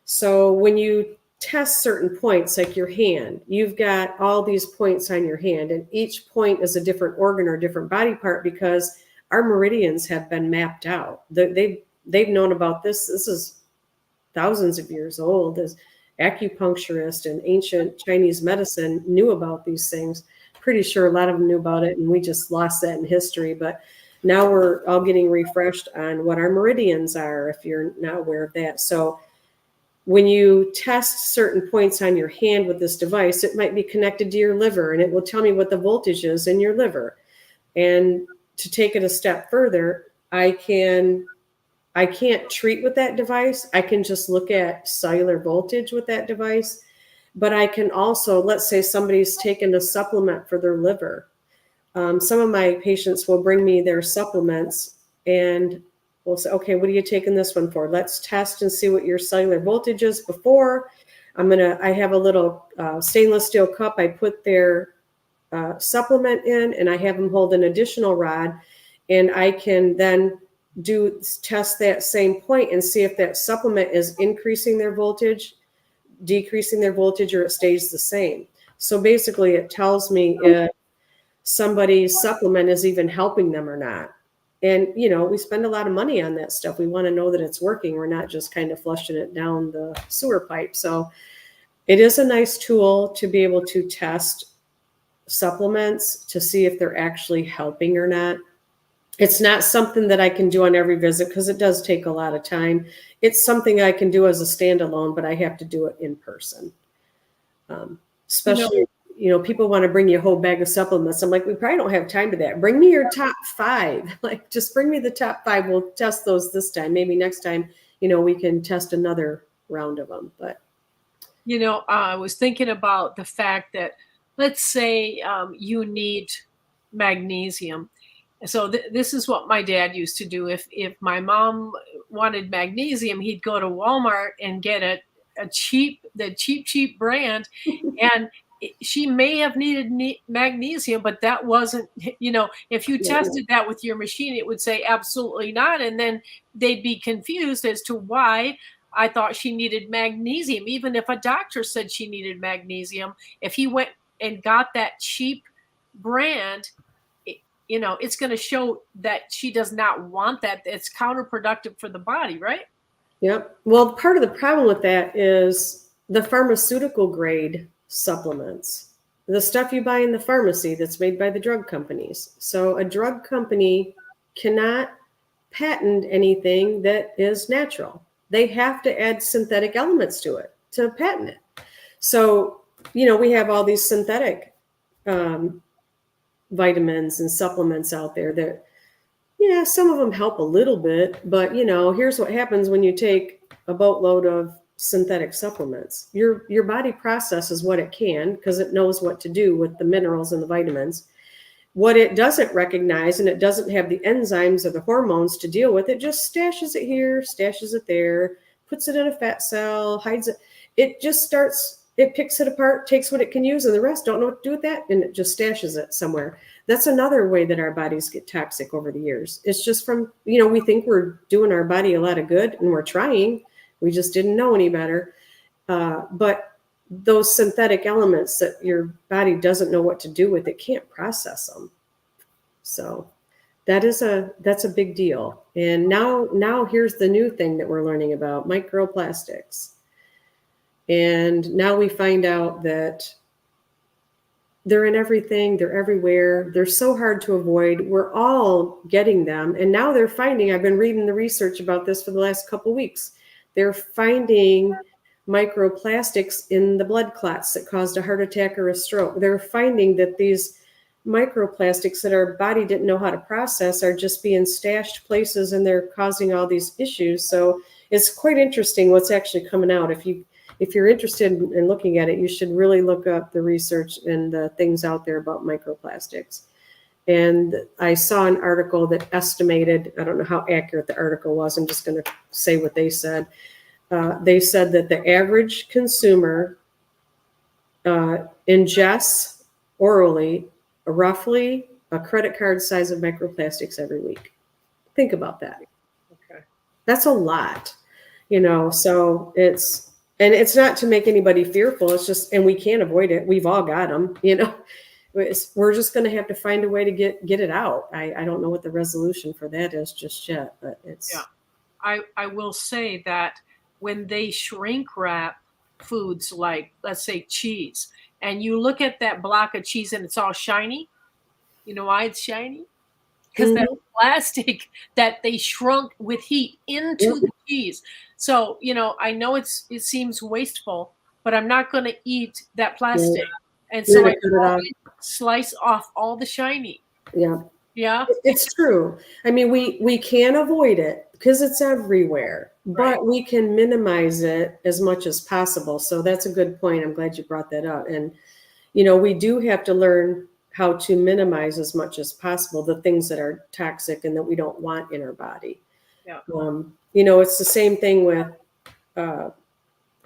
So when you test certain points, like your hand, you've got all these points on your hand, and each point is a different organ or different body part because our meridians have been mapped out. They've known about this. This is thousands of years old. As acupuncturists and ancient Chinese medicine knew about these things. Pretty sure a lot of them knew about it, and we just lost that in history. But now we're all getting refreshed on what our meridians are, if you're not aware of that. So when you test certain points on your hand with this device, it might be connected to your liver, and it will tell me what the voltage is in your liver. And to take it a step further, I can't treat with that device. I can just look at cellular voltage with that device. But I can also, let's say somebody's taken a supplement for their liver. Some of my patients will bring me their supplements, and we'll say, okay, what are you taking this one for? Let's test and see what your cellular voltage is before. I have a little stainless steel cup. I put their supplement in, and I have them hold an additional rod, and I can then test that same point and see if that supplement is increasing their voltage, decreasing their voltage, or it stays the same. So basically it tells me if somebody's supplement is even helping them or not. And, we spend a lot of money on that stuff. We want to know that it's working. We're not just kind of flushing it down the sewer pipe. So it is a nice tool to be able to test supplements to see if they're actually helping or not. It's not something that I can do on every visit because it does take a lot of time. It's something I can do as a standalone, but I have to do it in person. Especially, people want to bring you a whole bag of supplements. I'm like, we probably don't have time to that. Bring me your top 5. Like, just bring me the top 5. We'll test those this time. Maybe next time, we can test another round of them. But I was thinking about the fact that, let's say you need magnesium. So this is what my dad used to do. If my mom wanted magnesium, he'd go to Walmart and get the cheap brand, and she may have needed magnesium, but that wasn't, if you tested that with your machine, it would say absolutely not, and then they'd be confused as to why I thought she needed magnesium. Even if a doctor said she needed magnesium, if he went and got that cheap brand, it's going to show that she does not want that. It's counterproductive for the body, right? Yep. Well, part of the problem with that is the pharmaceutical grade supplements, the stuff you buy in the pharmacy that's made by the drug companies. So a drug company cannot patent anything that is natural. They have to add synthetic elements to it to patent it. So, we have all these synthetic vitamins and supplements out there that, some of them help a little bit, but here's what happens when you take a boatload of synthetic supplements. Your body processes what it can because it knows what to do with the minerals and the vitamins. What it doesn't recognize, and it doesn't have the enzymes or the hormones to deal with, it just stashes it here, stashes it there, puts it in a fat cell, hides it. It just starts, it picks it apart, takes what it can use, and the rest don't know what to do with that, and it just stashes it somewhere. That's another way that our bodies get toxic over the years. It's just from, we think we're doing our body a lot of good, and we're trying. We just didn't know any better. But those synthetic elements that your body doesn't know what to do with, it can't process them. So that's a big deal. And now here's the new thing that we're learning about, microplastics. And now we find out that they're in everything, they're everywhere. They're so hard to avoid. We're all getting them. And now they're finding, I've been reading the research about this for the last couple of weeks. They're finding microplastics in the blood clots that caused a heart attack or a stroke. They're finding that these microplastics that our body didn't know how to process are just being stashed places, and they're causing all these issues. So it's quite interesting what's actually coming out. If you're interested in looking at it, you should really look up the research and the things out there about microplastics. And I saw an article that estimated, I don't know how accurate the article was, I'm just going to say what they said. They said that the average consumer ingests orally roughly a credit card size of microplastics every week. Think about that. Okay. That's a lot, so it's not to make anybody fearful. It's just, and we can't avoid it. We've all got them, We're just going to have to find a way to get it out. I don't know what the resolution for that is just yet, but it's. Yeah. I will say that when they shrink wrap foods like, let's say, cheese, and you look at that block of cheese and it's all shiny, you know why it's shiny? Because that plastic that they shrunk with heat into the cheese. So, I know it seems wasteful, but I'm not going to eat that plastic. And so I slice off all the shiny. Yeah. Yeah. It's true. I mean, we can avoid it because it's everywhere, but we can minimize it as much as possible. So that's a good point. I'm glad you brought that up. And, we do have to learn how to minimize as much as possible the things that are toxic and that we don't want in our body. Yeah. It's the same thing with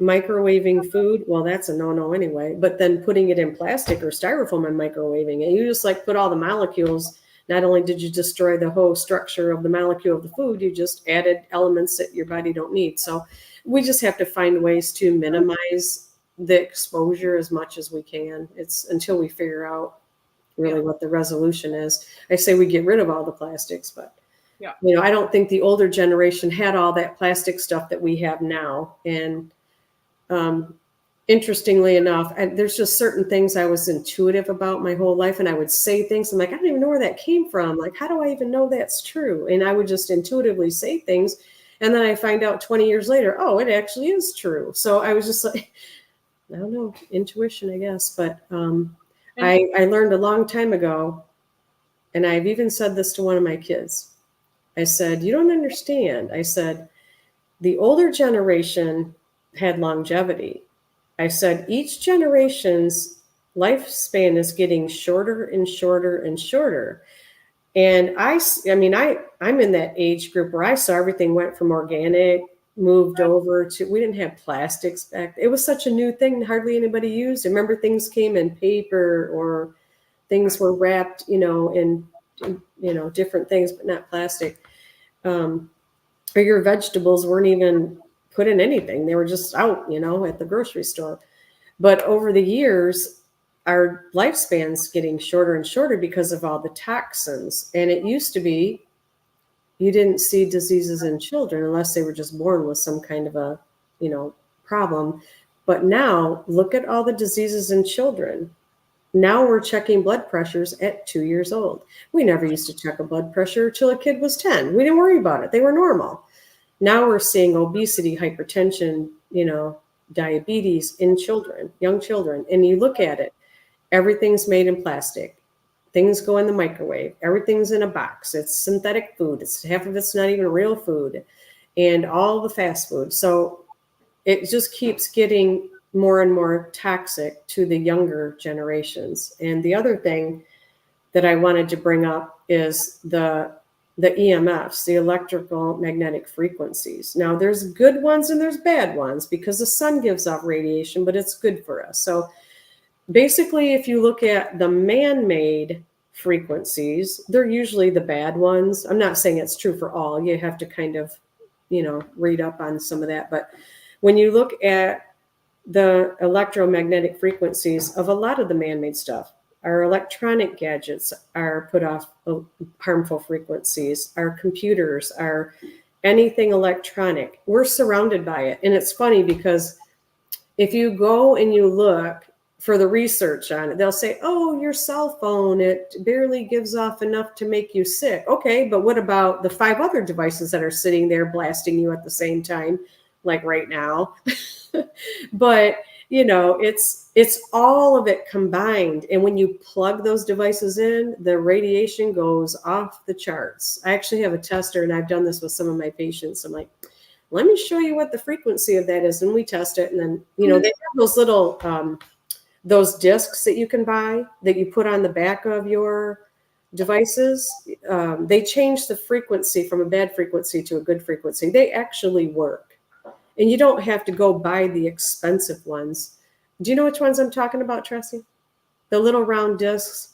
microwaving food. Well, that's a no-no anyway, but then putting it in plastic or styrofoam and microwaving it, you just put all the molecules. Not only did you destroy the whole structure of the molecule of the food, you just added elements that your body don't need. So we just have to find ways to minimize the exposure as much as we can. It's until we figure out really what the resolution is. I say we get rid of all the plastics, but I don't think the older generation had all that plastic stuff that we have now. And interestingly enough, and there's just certain things I was intuitive about my whole life, and I would say things. I'm like, I don't even know where that came from. Like, how do I even know that's true? And I would just intuitively say things, and then I find out 20 years later, oh, it actually is true. So I was just like, I don't know, intuition, I guess. But I learned a long time ago, and I've even said this to one of my kids. I said, you don't understand. I said, the older generation had longevity. I said, each generation's lifespan is getting shorter and shorter and shorter. And I'm in that age group where I saw everything went from organic, moved over to, we didn't have plastics back. It was such a new thing. Hardly anybody used it. Remember, things came in paper, or things were wrapped, in different things, but not plastic. Or your vegetables weren't even put in anything. They were just out, at the grocery store. But over the years, our lifespan's getting shorter and shorter because of all the toxins. And it used to be you didn't see diseases in children unless they were just born with some kind of a, problem. But now look at all the diseases in children. Now we're checking blood pressures at 2 years old. We never used to check a blood pressure till a kid was 10. We didn't worry about it. They were normal. Now we're seeing obesity, hypertension, diabetes in children, young children. And you look at it, everything's made in plastic. Things go in the microwave. Everything's in a box. It's synthetic food. Half of it's not even real food, and all the fast food. So it just keeps getting more and more toxic to the younger generations. And the other thing that I wanted to bring up is the EMFs, the electrical magnetic frequencies. Now, there's good ones and there's bad ones, because the sun gives off radiation, but it's good for us. So basically, if you look at the man-made frequencies, they're usually the bad ones. I'm not saying it's true for all. You have to kind of, read up on some of that. But when you look at the electromagnetic frequencies of a lot of the man-made stuff, our electronic gadgets are put off harmful frequencies. Our computers, are anything electronic. We're surrounded by it. And it's funny because if you go and you look for the research on it, they'll say, oh, your cell phone, it barely gives off enough to make you sick. Okay, but what about the 5 other devices that are sitting there blasting you at the same time, like right now? But it's all of it combined. And when you plug those devices in, the radiation goes off the charts. I actually have a tester, and I've done this with some of my patients. I'm like, let me show you what the frequency of that is. And we test it. And then, they have those little, those discs that you can buy that you put on the back of your devices. They change the frequency from a bad frequency to a good frequency. They actually work. And you don't have to go buy the expensive ones. Do you know which ones I'm talking about, Tressy? The little round discs.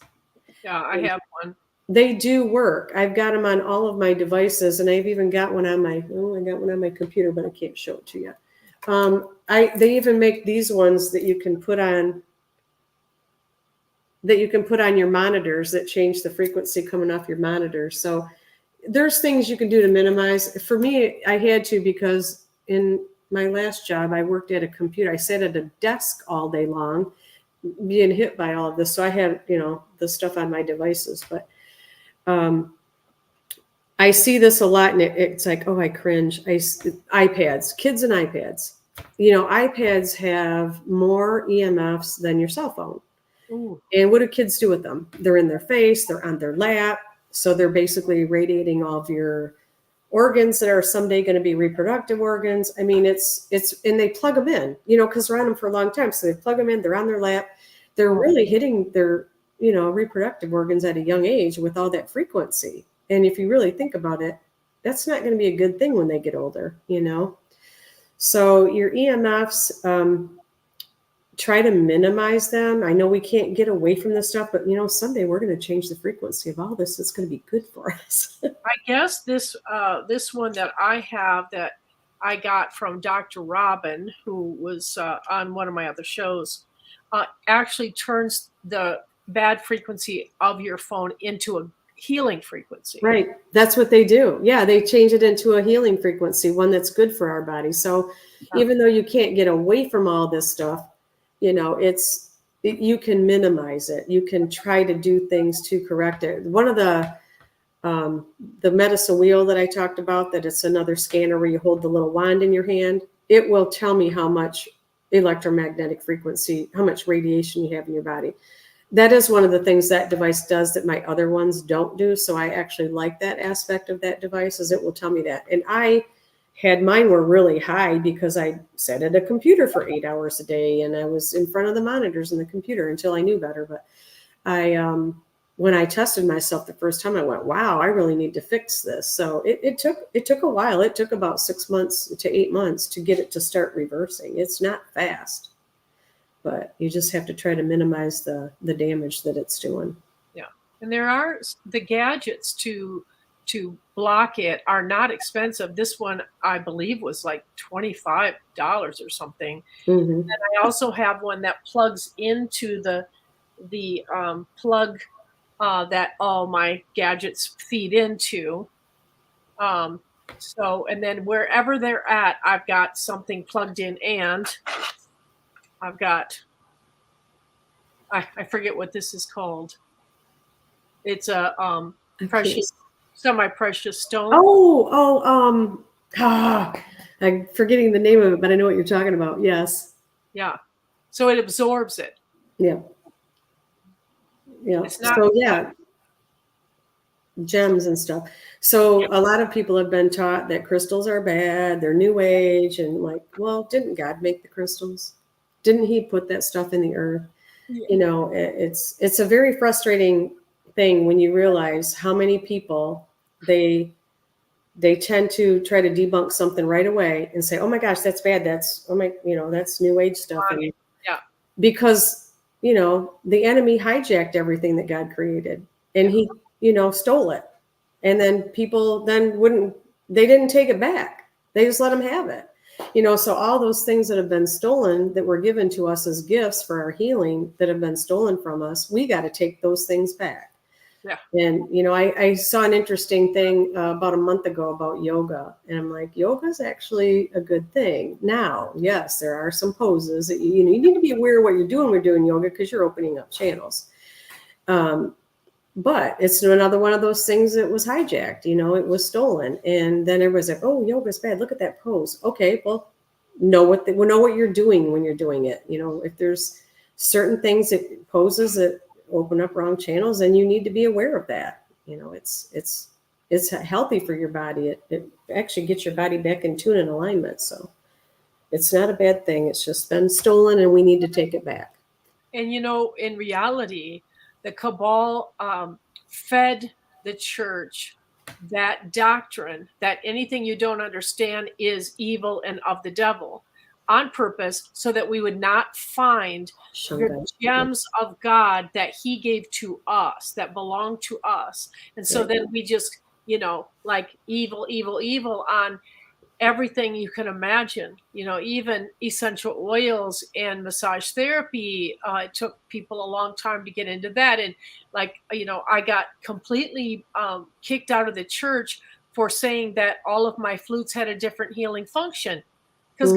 Yeah, I have one. They do work. I've got them on all of my devices, and I've even got one on my computer, but I can't show it to you. They even make these ones that you can put on your monitors that change the frequency coming off your monitors. So there's things you can do to minimize. For me, I had to, because in my last job, I worked at a computer. I sat at a desk all day long, being hit by all of this. So I had, the stuff on my devices. But I see this a lot, and it's like, oh, I cringe. iPads, kids and iPads. iPads have more EMFs than your cell phone. Ooh. And what do kids do with them? They're in their face. They're on their lap. So they're basically radiating all of your organs that are someday going to be reproductive organs. I mean, it's, and they plug them in, because they're on them for a long time. So they plug them in, they're on their lap. They're really hitting their, reproductive organs at a young age with all that frequency. And if you really think about it, that's not going to be a good thing when they get older, So your EMFs, try to minimize them. I know we can't get away from this stuff, but someday we're going to change the frequency of all this. It's going to be good for us. I guess this one that I have, that I got from Dr. Robin, who was on one of my other shows, actually turns the bad frequency of your phone into a healing frequency. Right. That's what they do. Yeah, they change it into a healing frequency, one that's good for our body. So even though you can't get away from all this stuff, you know, you can minimize it. You can try to do things to correct it. One of the medicine wheel that I talked about, that it's another scanner where you hold the little wand in your hand. It will tell me how much electromagnetic frequency, how much radiation you have in your body. That is one of the things that device does that my other ones don't do. So I actually like that aspect of that device, is it will tell me that. And I had mine were really high because I sat at a computer for 8 hours a day, and I was in front of the monitors in the computer until I knew better. But when I tested myself the first time, I went, wow, I really need to fix this. So it took a while. It took about 6 months to 8 months to get it to start reversing. It's not fast, but you just have to try to minimize the damage that it's doing. Yeah. And there are the gadgets to block it are not expensive. This one, I believe, was like $25 or something. Mm-hmm. And I also have one that plugs into the plug that all my gadgets feed into. So, and then wherever they're at, I've got something plugged in, and I've got, I forget what this is called. It's a precious, semi-precious stone. I'm forgetting the name of it, but I know what you're talking about. Yes. Yeah. So it absorbs it. Yeah. Yeah. It's not, so yeah. Gems and stuff. So a lot of people have been taught that crystals are bad, they're new age, and like, well, didn't God make the crystals? Didn't he put that stuff in the earth? Yeah. You know, it's a very frustrating thing when you realize how many people they tend to try to debunk something right away and say, oh my gosh, that's bad, that's that's new age stuff. And yeah, because the enemy hijacked everything that God created, and he stole it, and then people they didn't take it back. They just let them have it. So all those things that have been stolen, that were given to us as gifts for our healing, that have been stolen from us, we got to take those things back. Yeah. And I saw an interesting thing about a month ago about yoga, and I'm like, yoga is actually a good thing. Now, yes, there are some poses that you need to be aware of what you're doing when you're doing yoga, because you're opening up channels. But it's another one of those things that was hijacked. It was stolen, and then everybody's like, "Oh, yoga's bad. Look at that pose." Okay, well, know what you're doing when you're doing it. If there's certain things that poses that open up wrong channels, and you need to be aware of that. It's healthy for your body. It actually gets your body back in tune and alignment. So it's not a bad thing. It's just been stolen, and we need to take it back. And in reality, the cabal fed the church that doctrine that anything you don't understand is evil and of the devil, on purpose, so that we would not find the gems of God that he gave to us, that belong to us. And so then we just, like evil on everything you can imagine, even essential oils and massage therapy. It took people a long time to get into that. And I got completely kicked out of the church for saying that all of my flutes had a different healing function, because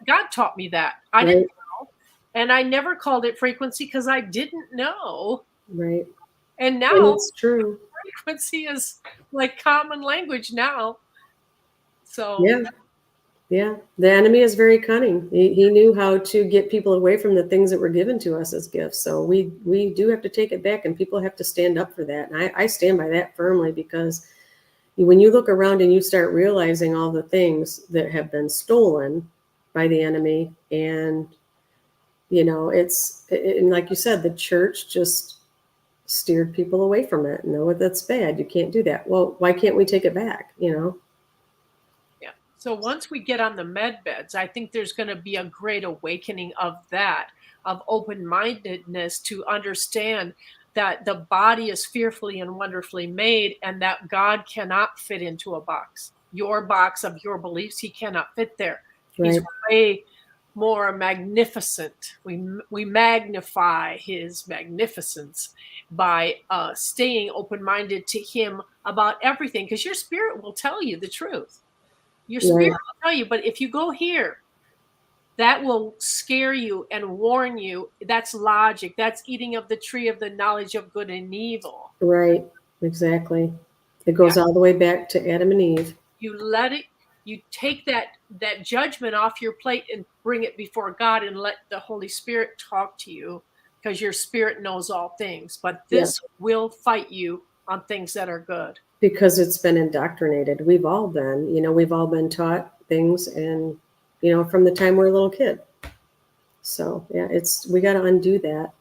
God taught me that. I didn't know. And I never called it frequency because I didn't know. Right. And now it's true. Frequency is like common language now. So yeah, the enemy is very cunning. He knew how to get people away from the things that were given to us as gifts. So we do have to take it back, and people have to stand up for that. And I stand by that firmly, because when you look around and you start realizing all the things that have been stolen by the enemy, and and like you said, the church just steered people away from it. No, that's bad. You can't do that. Well, why can't we take it back? Yeah. So once we get on the med beds, I think there's going to be a great awakening of that, of open-mindedness to understand that the body is fearfully and wonderfully made, and that God cannot fit into a box. Your box of your beliefs, he cannot fit there. Right. He's way more magnificent. We magnify his magnificence by staying open-minded to him about everything, because your spirit will tell you the truth. Your spirit will tell you. But if you go here, that will scare you and warn you. That's logic. That's eating of the tree of the knowledge of good and evil. Right. Exactly. It goes all the way back to Adam and Eve. You let it, you take that judgment off your plate and bring it before God and let the Holy Spirit talk to you, because your spirit knows all things. But this will fight you on things that are good. Because it's been indoctrinated. We've all been taught things, and, from the time we're a little kid. So yeah, we got to undo that.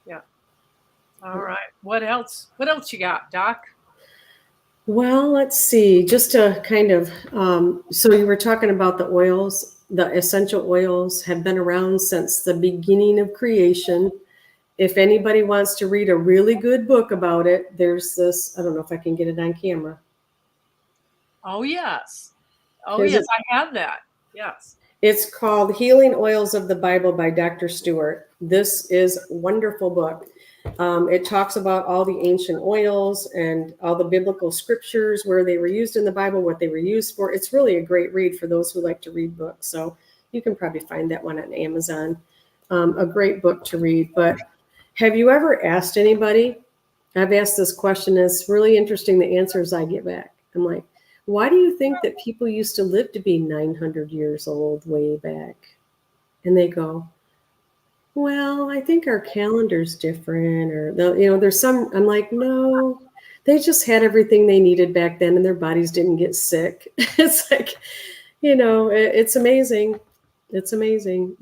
Yeah. All right. What else? What else you got, Doc? Well, let's see. Just to kind of, so you were talking about the oils. The essential oils have been around since the beginning of creation. If anybody wants to read a really good book about it, there's this. I don't know if I can get it on camera. Oh yes. Oh yes, I have that. Yes. It's called Healing Oils of the Bible by Dr. Stewart. This is a wonderful book. It talks about all the ancient oils and all the biblical scriptures, where they were used in the Bible, what they were used for. It's really a great read for those who like to read books. So you can probably find that one on Amazon. A great book to read. But have you ever asked anybody? I've asked this question. It's really interesting, the answers I get back. I'm like, why do you think that people used to live to be 900 years old way back? And they go, well, I think our calendar's different, or there's some. I'm like, no, they just had everything they needed back then, and their bodies didn't get sick. It's like, it's amazing. It's amazing.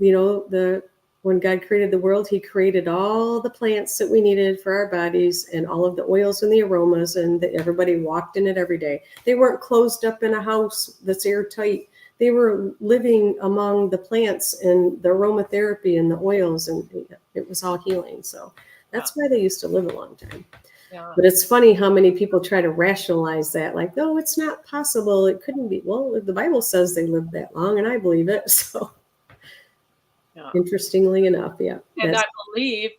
When God created the world, he created all the plants that we needed for our bodies, and all of the oils and the aromas, and everybody walked in it every day. They weren't closed up in a house that's airtight. They were living among the plants and the aromatherapy and the oils, and it was all healing. So that's why they used to live a long time. Yeah. But it's funny how many people try to rationalize that, like, no, it's not possible. It couldn't be. Well, the Bible says they lived that long, and I believe it. So. Yeah. Interestingly enough, yeah. And I believe,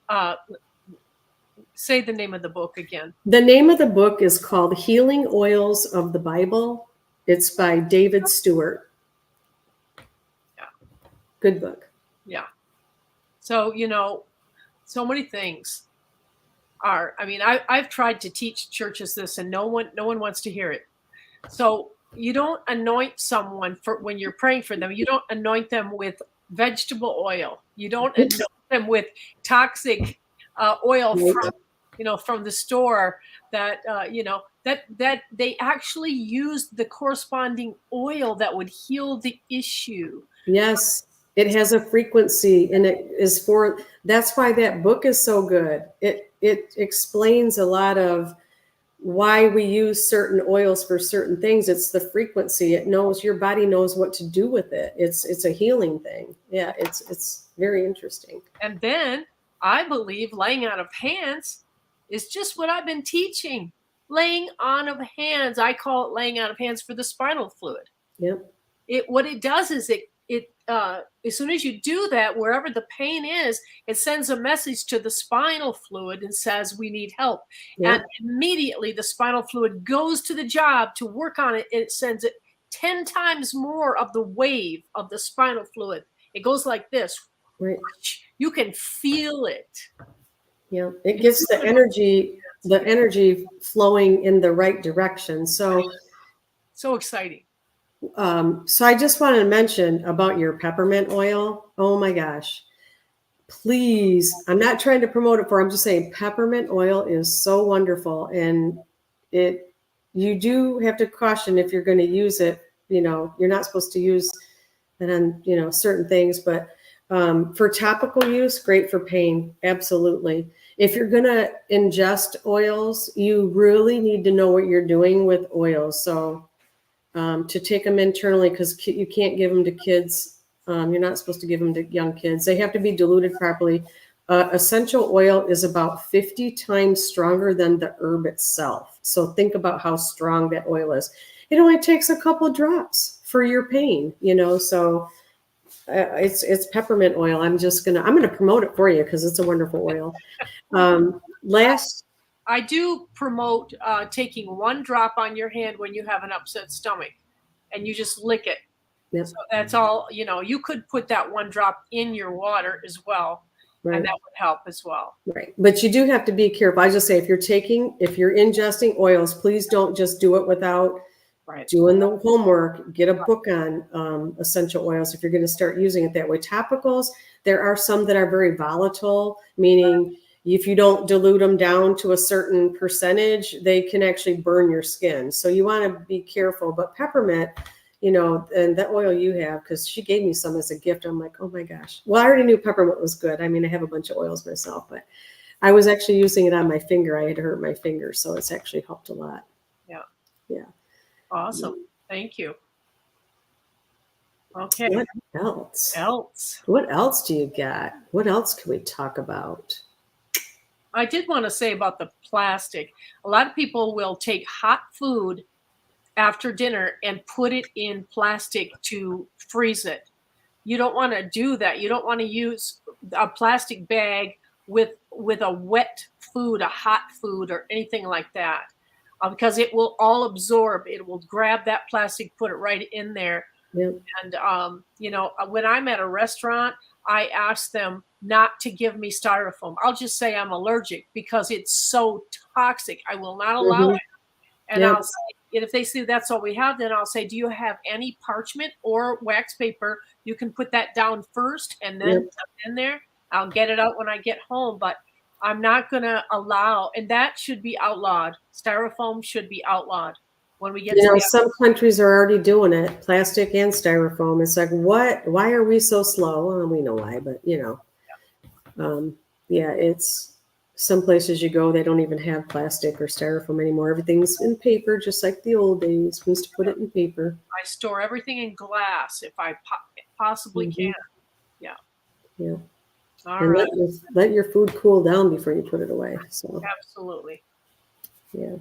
say the name of the book again. The name of the book is called Healing Oils of the Bible. It's by David Stewart. Yeah. Good book. Yeah. So, so many things are, I've tried to teach churches this, and no one wants to hear it. So you don't anoint someone when you're praying for them. You don't anoint them with vegetable oil. You don't anoint them with toxic oil from the store that that they actually used the corresponding oil that would heal the issue. Yes, it has a frequency, and it is that's why that book is so good. It explains a lot of why we use certain oils for certain things. It's the frequency. It knows, your body knows what to do with it. It's a healing thing. Yeah, it's very interesting. And then I believe laying out of hands is just what I've been teaching. Laying on of hands. I call it laying out of hands for the spinal fluid. Yep. What it does is it as soon as you do that, wherever the pain is, it sends a message to the spinal fluid and says, we need help. Yep. And immediately the spinal fluid goes to the job to work on it. And it sends it 10 times more of the wave of the spinal fluid. It goes like this. Right. You can feel it. Yeah. It gets the energy flowing in the right direction. So exciting. So I just wanted to mention about your peppermint oil. Oh my gosh. Please, I'm not trying to promote it I'm just saying peppermint oil is so wonderful. And you do have to caution if you're going to use it. You're not supposed to use it on, certain things, but for topical use, great for pain. Absolutely. If you're going to ingest oils, you really need to know what you're doing with oils. So to take them internally, because you can't give them to kids. You're not supposed to give them to young kids. They have to be diluted properly. Essential oil is about 50 times stronger than the herb itself. So think about how strong that oil is. It only takes a couple of drops for your pain, so it's peppermint oil. I'm going to promote it for you because it's a wonderful oil. I do promote taking 1 drop on your hand when you have an upset stomach, and you just lick it. Yep. So that's all, you know, you could put that one drop in your water as well. Right. And that would help as well. Right. But you do have to be careful. I just say if you're ingesting oils, please don't just do it without doing the homework. Get a book on essential oils if you're going to start using it that way. Topicals, there are some that are very volatile, meaning if you don't dilute them down to a certain percentage, they can actually burn your skin. So you want to be careful. But peppermint, you know, and that oil you have, because she gave me some as a gift. I'm like, oh my gosh. Well, I already knew peppermint was good. I mean, I have a bunch of oils myself, but I was actually using it on my finger. I had hurt my finger, so it's actually helped a lot. Yeah. Yeah. Awesome. Thank you. Okay. What else? What else do you got? What else can we talk about? I did want to say about the plastic. A lot of people will take hot food after dinner and put it in plastic to freeze it. You don't want to do that. You don't want to use a plastic bag with a wet food, a hot food, or anything like that, because it will all absorb. It will grab that plastic, put it right in there. Yep. And you know, when I'm at a restaurant, I ask them not to give me styrofoam. I'll just say I'm allergic because it's so toxic. I will not allow it. And I'll say, if they say that's all we have, then I'll say, do you have any parchment or wax paper? You can put that down first and then in there. I'll get it out when I get home, but I'm not going to allow, and that should be outlawed. Styrofoam should be outlawed when we get to some countries are already doing it, plastic and styrofoam. It's like, what? Why are we so slow? Well, we know why, but you know, it's some places you go, they don't even have plastic or styrofoam anymore. Everything's in paper, just like the old days. We used to put it in paper. I store everything in glass if I possibly can. Yeah. Yeah. All right. Let your food cool down before you put it away. So absolutely. Yeah.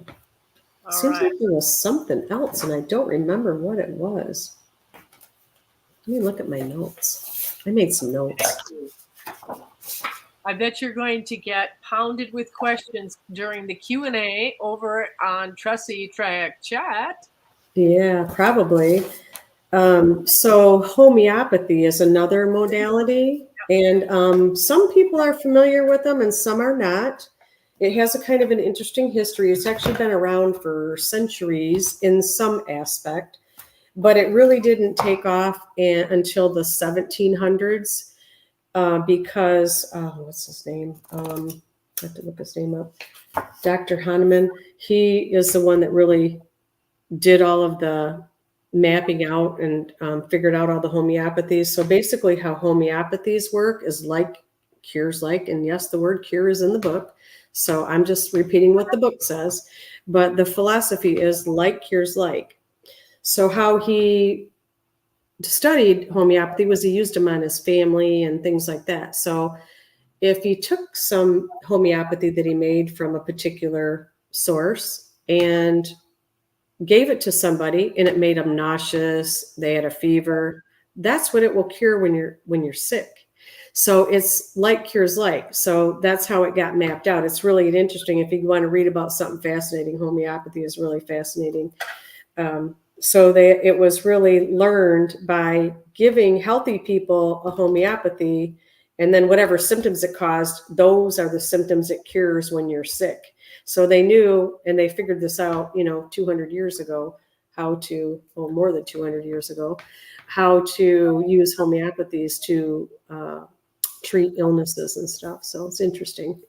Seems like there was something else, and I don't remember what it was. Let me look at my notes. I made some notes. I bet you're going to get pounded with questions during the Q&A over on Tressy Trek chat. Yeah, probably. So homeopathy is another modality, and some people are familiar with them and some are not. It has a kind of an interesting history. It's actually been around for centuries in some aspect, but it really didn't take off until the 1700s. Because what's his name? I have to look his name up. Dr. Hahnemann. He is the one that really did all of the mapping out and figured out all the homeopathies. So basically, how homeopathies work is like cures like, and yes, the word cure is in the book. So I'm just repeating what the book says, but the philosophy is like cures like. So how he studied homeopathy was he used them on his family and things like that. So if he took some homeopathy that he made from a particular source and gave it to somebody and it made them nauseous, they had a fever, that's what it will cure when you're sick. So it's like cures like. So that's how it got mapped out. It's really interesting. If you want to read about something fascinating, homeopathy is really fascinating. So it was really learned by giving healthy people a homeopathy, and then whatever symptoms it caused, those are the symptoms it cures when you're sick. So they knew, and they figured this out, 200 years ago, more than 200 years ago, how to use homeopathies to treat illnesses and stuff. So it's interesting.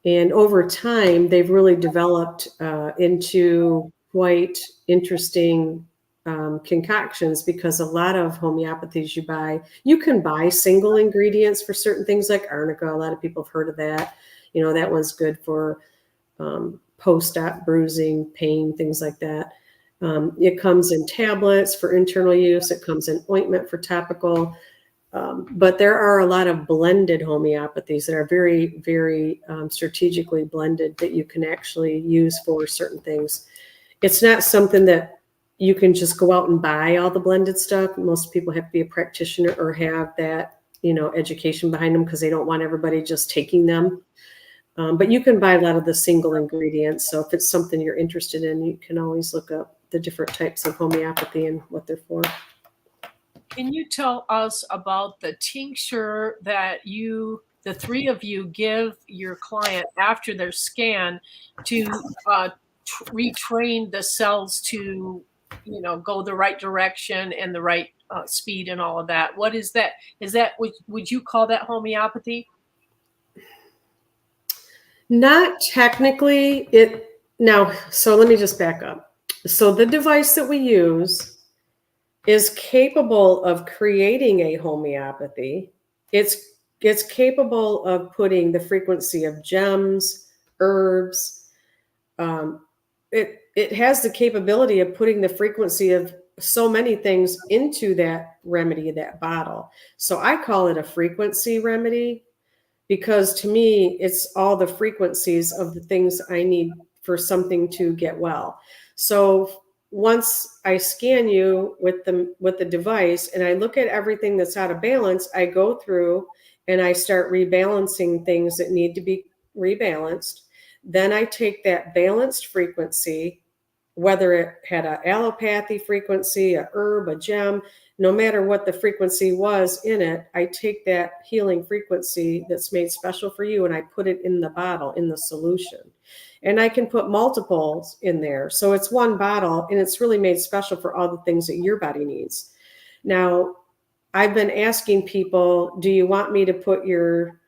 And over time, they've really developed into quite interesting concoctions, because a lot of homeopathies you can buy single ingredients for certain things like arnica. A lot of people have heard of that. That one's good for post-op bruising, pain, things like that. It comes in tablets for internal use. It comes in ointment for topical. But there are a lot of blended homeopathies that are very, very strategically blended that you can actually use for certain things. It's not something that you can just go out and buy all the blended stuff. Most people have to be a practitioner or have that, education behind them, because they don't want everybody just taking them. But you can buy a lot of the single ingredients. So if it's something you're interested in, you can always look up the different types of homeopathy and what they're for. Can you tell us about the tincture that the three of you, give your client after their scan to retrain the cells to, go the right direction and the right speed and all of that? What is that? Would you call that homeopathy? Not technically. So let me just back up. So the device that we use is capable of creating a homeopathy. It's capable of putting the frequency of gems, herbs. It has the capability of putting the frequency of so many things into that remedy, that bottle. So I call it a frequency remedy, because to me, it's all the frequencies of the things I need for something to get well. So once I scan you with the device and I look at everything that's out of balance, I go through and I start rebalancing things that need to be rebalanced. Then I take that balanced frequency, whether it had an allopathy frequency, a herb, a gem, no matter what the frequency was in it, I take that healing frequency that's made special for you and I put it in the bottle, in the solution. And I can put multiples in there. So it's one bottle and it's really made special for all the things that your body needs. Now, I've been asking people, do you want me to put your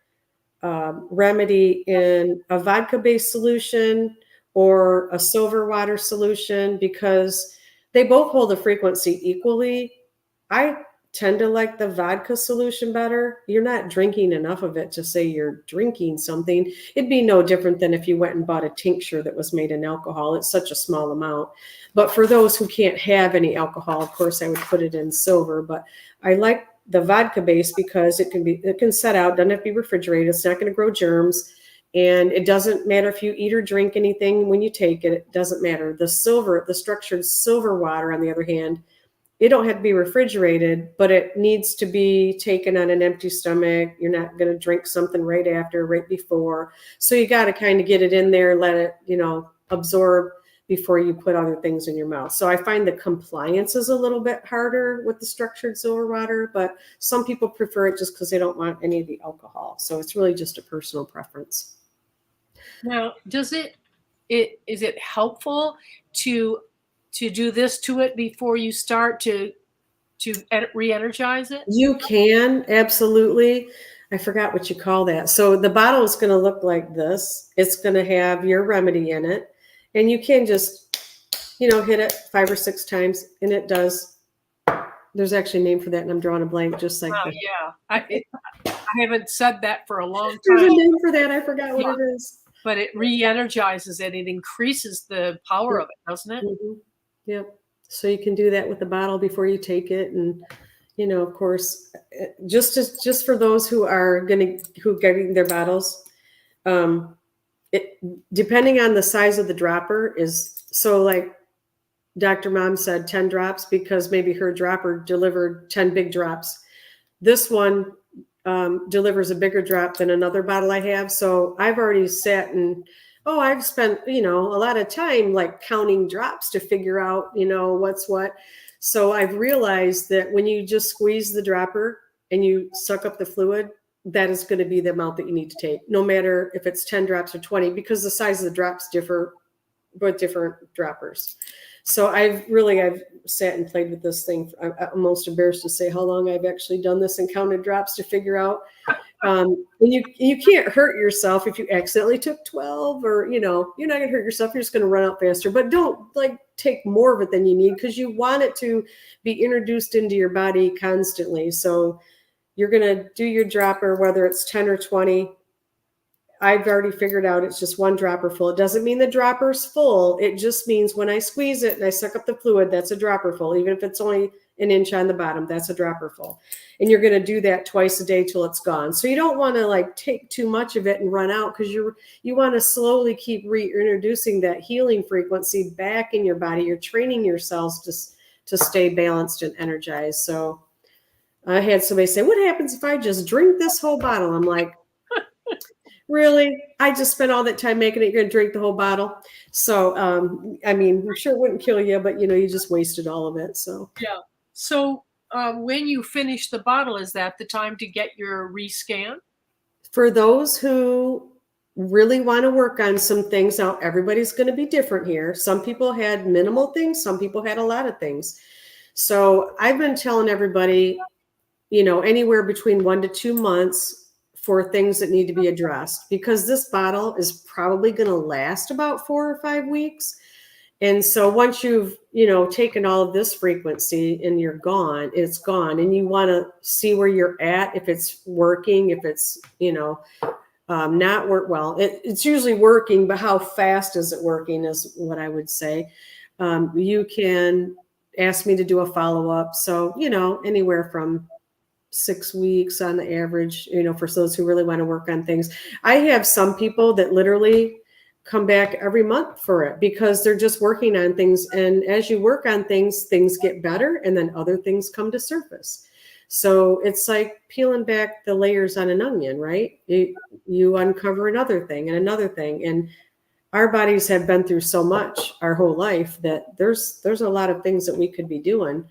remedy in a vodka-based solution or a silver water solution? Because they both hold the frequency equally. I tend to like the vodka solution better. You're not drinking enough of it to say you're drinking something. It'd be no different than if you went and bought a tincture that was made in alcohol. It's such a small amount. But for those who can't have any alcohol, of course, I would put it in silver. But I like the vodka base because it can set out, doesn't have to be refrigerated. It's not going to grow germs. And it doesn't matter if you eat or drink anything when you take it. It doesn't matter. The structured silver water, on the other hand, it don't have to be refrigerated, but it needs to be taken on an empty stomach. You're not going to drink something right after, right before. So you got to kind of get it in there, let it, absorb before you put other things in your mouth. So I find the compliance is a little bit harder with the structured silver water, but some people prefer it just because they don't want any of the alcohol. So it's really just a personal preference. Now, is it helpful to do this to it before you start to re-energize it? You can, absolutely. I forgot what you call that. So the bottle is going to look like this. It's going to have your remedy in it, and you can just, hit it 5 or 6 times, and it does. There's actually a name for that, and I'm drawing a blank just like that. Yeah. I haven't said that for a long time. There's a name for that. I forgot what it is. But it re-energizes it. It increases the power of it, doesn't it? Mm-hmm. Yep. So you can do that with the bottle before you take it. And, of course, just for those who are getting their bottles, depending on the size of the dropper so like Dr. Mom said 10 drops because maybe her dropper delivered 10 big drops. This one delivers a bigger drop than another bottle I have. So I've already sat and I've spent, a lot of time like counting drops to figure out, what's what. So I've realized that when you just squeeze the dropper and you suck up the fluid, that is going to be the amount that you need to take, no matter if it's 10 drops or 20, because the size of the drops differ with different droppers. So I've sat and played with this thing. I'm almost embarrassed to say how long I've actually done this and counted drops to figure out. And you can't hurt yourself if you accidentally took 12 or, you're not going to hurt yourself. You're just going to run out faster. But don't take more of it than you need because you want it to be introduced into your body constantly. So you're going to do your dropper, whether it's 10 or 20. I've already figured out it's just one dropper full. It doesn't mean the dropper's full. It just means when I squeeze it and I suck up the fluid, that's a dropper full. Even if it's only an inch on the bottom, that's a dropper full. And you're going to do that twice a day till it's gone. So you don't want to take too much of it and run out because you want to slowly keep reintroducing that healing frequency back in your body. You're training your cells to stay balanced and energized. So I had somebody say, what happens if I just drink this whole bottle? I'm like, really? I just spent all that time making it. You're going to drink the whole bottle. So, I'm sure it wouldn't kill you, but you just wasted all of it. So, yeah. So when you finish the bottle, is that the time to get your rescan? For those who really want to work on some things, now everybody's going to be different here. Some people had minimal things, some people had a lot of things. So I've been telling everybody, you know, anywhere between 1 to 2 months for things that need to be addressed, because this bottle is probably going to last about 4 or 5 weeks. And so once you've, you know, taken all of this frequency and you're gone, it's gone. And you want to see where you're at, if it's working, if it's, you know, not work well. It's usually working, but how fast is it working is what I would say. You can ask me to do a follow-up. So, you know, anywhere from 6 weeks on the average, you know, for those who really want to work on things. I have some people that literally come back every month for it because they're just working on things. And as you work on things, things get better and then other things come to surface. So it's like peeling back the layers on an onion, right? You uncover another thing and another thing. And our bodies have been through so much our whole life that there's a lot of things that we could be doing.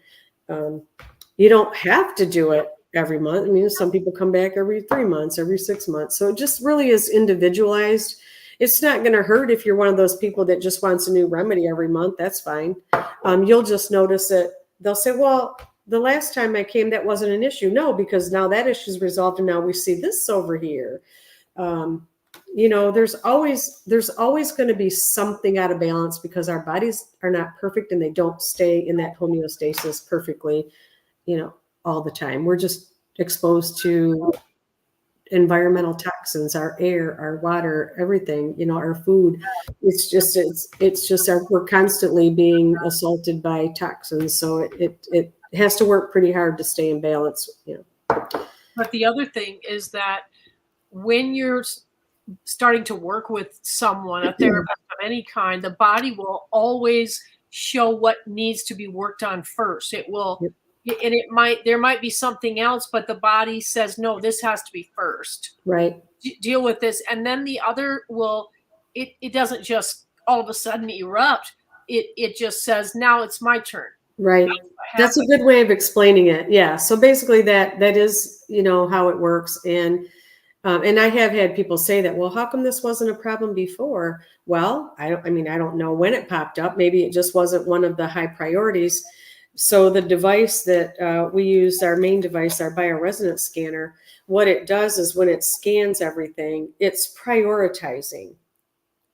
You don't have to do it every month. I mean, some people come back every 3 months, every 6 months. So it just really is individualized. It's not going to hurt if you're one of those people that just wants a new remedy every month. That's fine. You'll just notice that they'll say, well, the last time I came, that wasn't an issue. No, because now that issue is resolved and now we see this over here. You know, there's always going to be something out of balance because our bodies are not perfect and they don't stay in that homeostasis perfectly, you know, all the time. We're just exposed to environmental toxins, our air, our water, everything, you know, our food. It's just we're constantly being assaulted by toxins. So it has to work pretty hard to stay in balance, you know. But the other thing is that when you're starting to work with someone, a therapist of any kind, the body will always show what needs to be worked on first. It will, and there might be something else, but the body says, no, this has to be first. Right. Deal with this. And then the other will, it doesn't just all of a sudden erupt. It just says, now it's my turn. Right. That's a good way of explaining it. Yeah. So basically that is, you know, how it works. And I have had people say that, well, how come this wasn't a problem before? Well, I don't know when it popped up. Maybe it just wasn't one of the high priorities. So the device that we use, our main device, our bioresonance scanner, what it does is when it scans everything, it's prioritizing.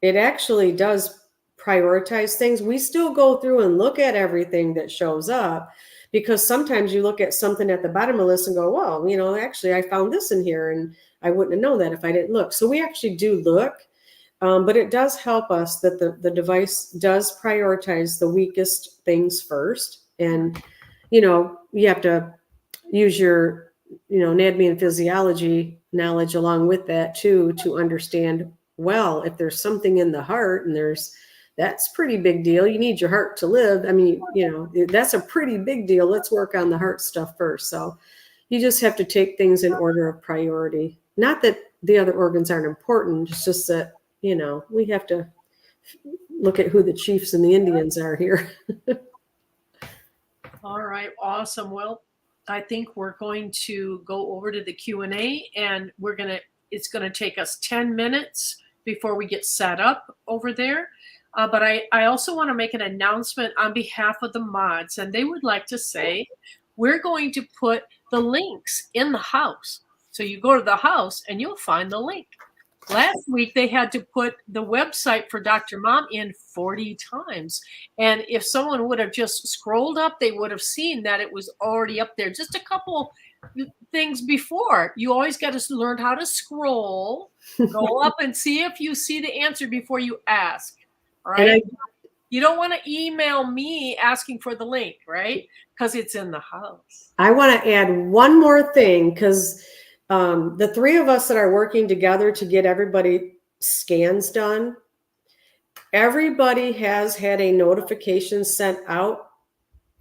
It actually does prioritize things. We still go through and look at everything that shows up, because sometimes you look at something at the bottom of the list and go, well, you know, actually I found this in here and I wouldn't have known that if I didn't look. So we actually do look, but it does help us that the device does prioritize the weakest things first. And, you know, you have to use your, you know, anatomy and physiology knowledge along with that too, to understand, well, if there's something in the heart and that's pretty big deal. You need your heart to live. I mean, you know, that's a pretty big deal. Let's work on the heart stuff first. So you just have to take things in order of priority. Not that the other organs aren't important. It's just that, you know, we have to look at who the chiefs and the Indians are here. All right. Awesome. Well, I think we're going to go over to the Q&A, and it's going to take us 10 minutes before we get set up over there. But I also want to make an announcement on behalf of the mods, and they would like to say, we're going to put the links in the house. So you go to the house and you'll find the link. Last week, they had to put the website for Dr. Mom in 40 times. And if someone would have just scrolled up, they would have seen that it was already up there. Just a couple things before. You always got to learn how to scroll, go up and see if you see the answer before you ask. Right? You don't want to email me asking for the link, right? Because it's in the house. I want to add one more thing, because the three of us that are working together to get everybody scans done, everybody has had a notification sent out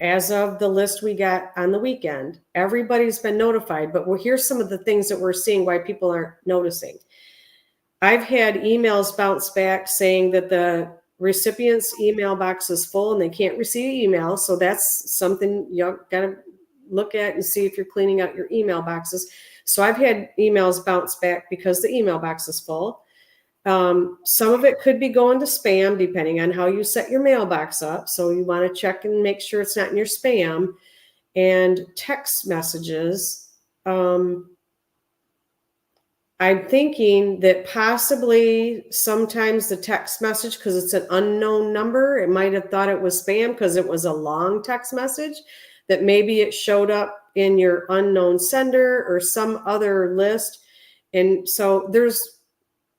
as of the list we got on the weekend. Everybody's been notified, but here's some of the things that we're seeing why people aren't noticing. I've had emails bounce back saying that the recipient's email box is full and they can't receive email. So that's something you gotta look at and see if you're cleaning out your email boxes. So I've had emails bounce back because the email box is full. Some of it could be going to spam, depending on how you set your mailbox up. So you want to check and make sure it's not in your spam. And text messages. I'm thinking that possibly sometimes the text message, because it's an unknown number, it might have thought it was spam because it was a long text message, that maybe it showed up in your unknown sender or some other list. And so there's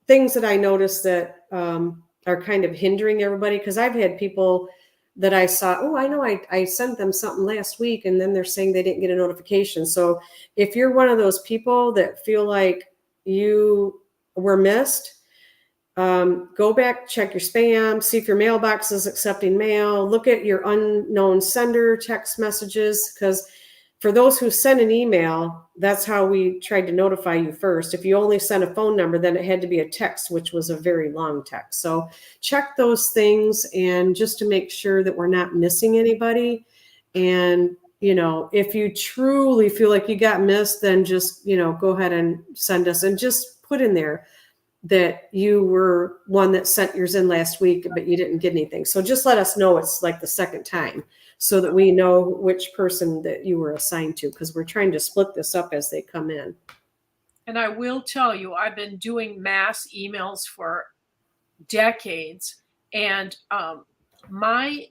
things that I noticed that are kind of hindering everybody, because I've had people that I saw, oh, I know I sent them something last week, and then they're saying they didn't get a notification. So if you're one of those people that feel like you were missed, go back, check your spam, see if your mailbox is accepting mail, look at your unknown sender text messages, because for those who send an email, that's how we tried to notify you first. If you only sent a phone number, then it had to be a text, which was a very long text. So check those things, and just to make sure that we're not missing anybody. And if you truly feel like you got missed, then just, go ahead and send us, and just put in there that you were one that sent yours in last week, but you didn't get anything. So just let us know it's like the second time, so that we know which person that you were assigned to, because we're trying to split this up as they come in. And I will tell you, I've been doing mass emails for decades, and my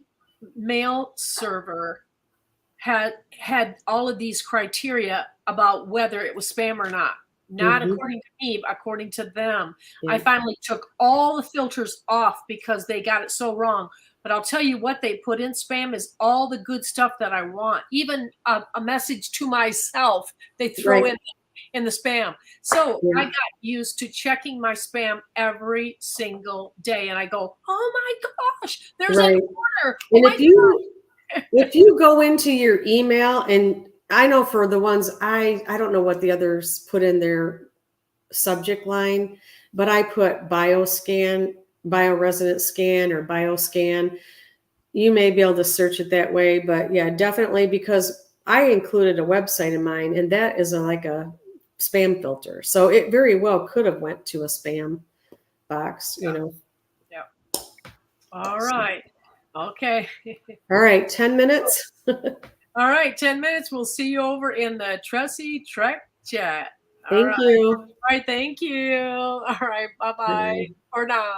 mail server had all of these criteria about whether it was spam or not. Not according to me, but according to them. Yeah. I finally took all the filters off because they got it so wrong. But I'll tell you what they put in spam is all the good stuff that I want. Even a message to myself, they throw in the spam. So I got used to checking my spam every single day. And I go, oh my gosh, there's an order. And if you go into your email, and I know for the ones, I don't know what the others put in their subject line, but I put bioscan, bioresident scan, or bioscan. You may be able to search it that way, but yeah, definitely, because I included a website in mine, and that is like a spam filter. So it very well could have went to a spam box, Yeah. All right. Okay. All right. 10 minutes. All right. 10 minutes. We'll see you over in the Tressy Trek chat. Thank you. All right. Thank you. All right. Bye-bye for now.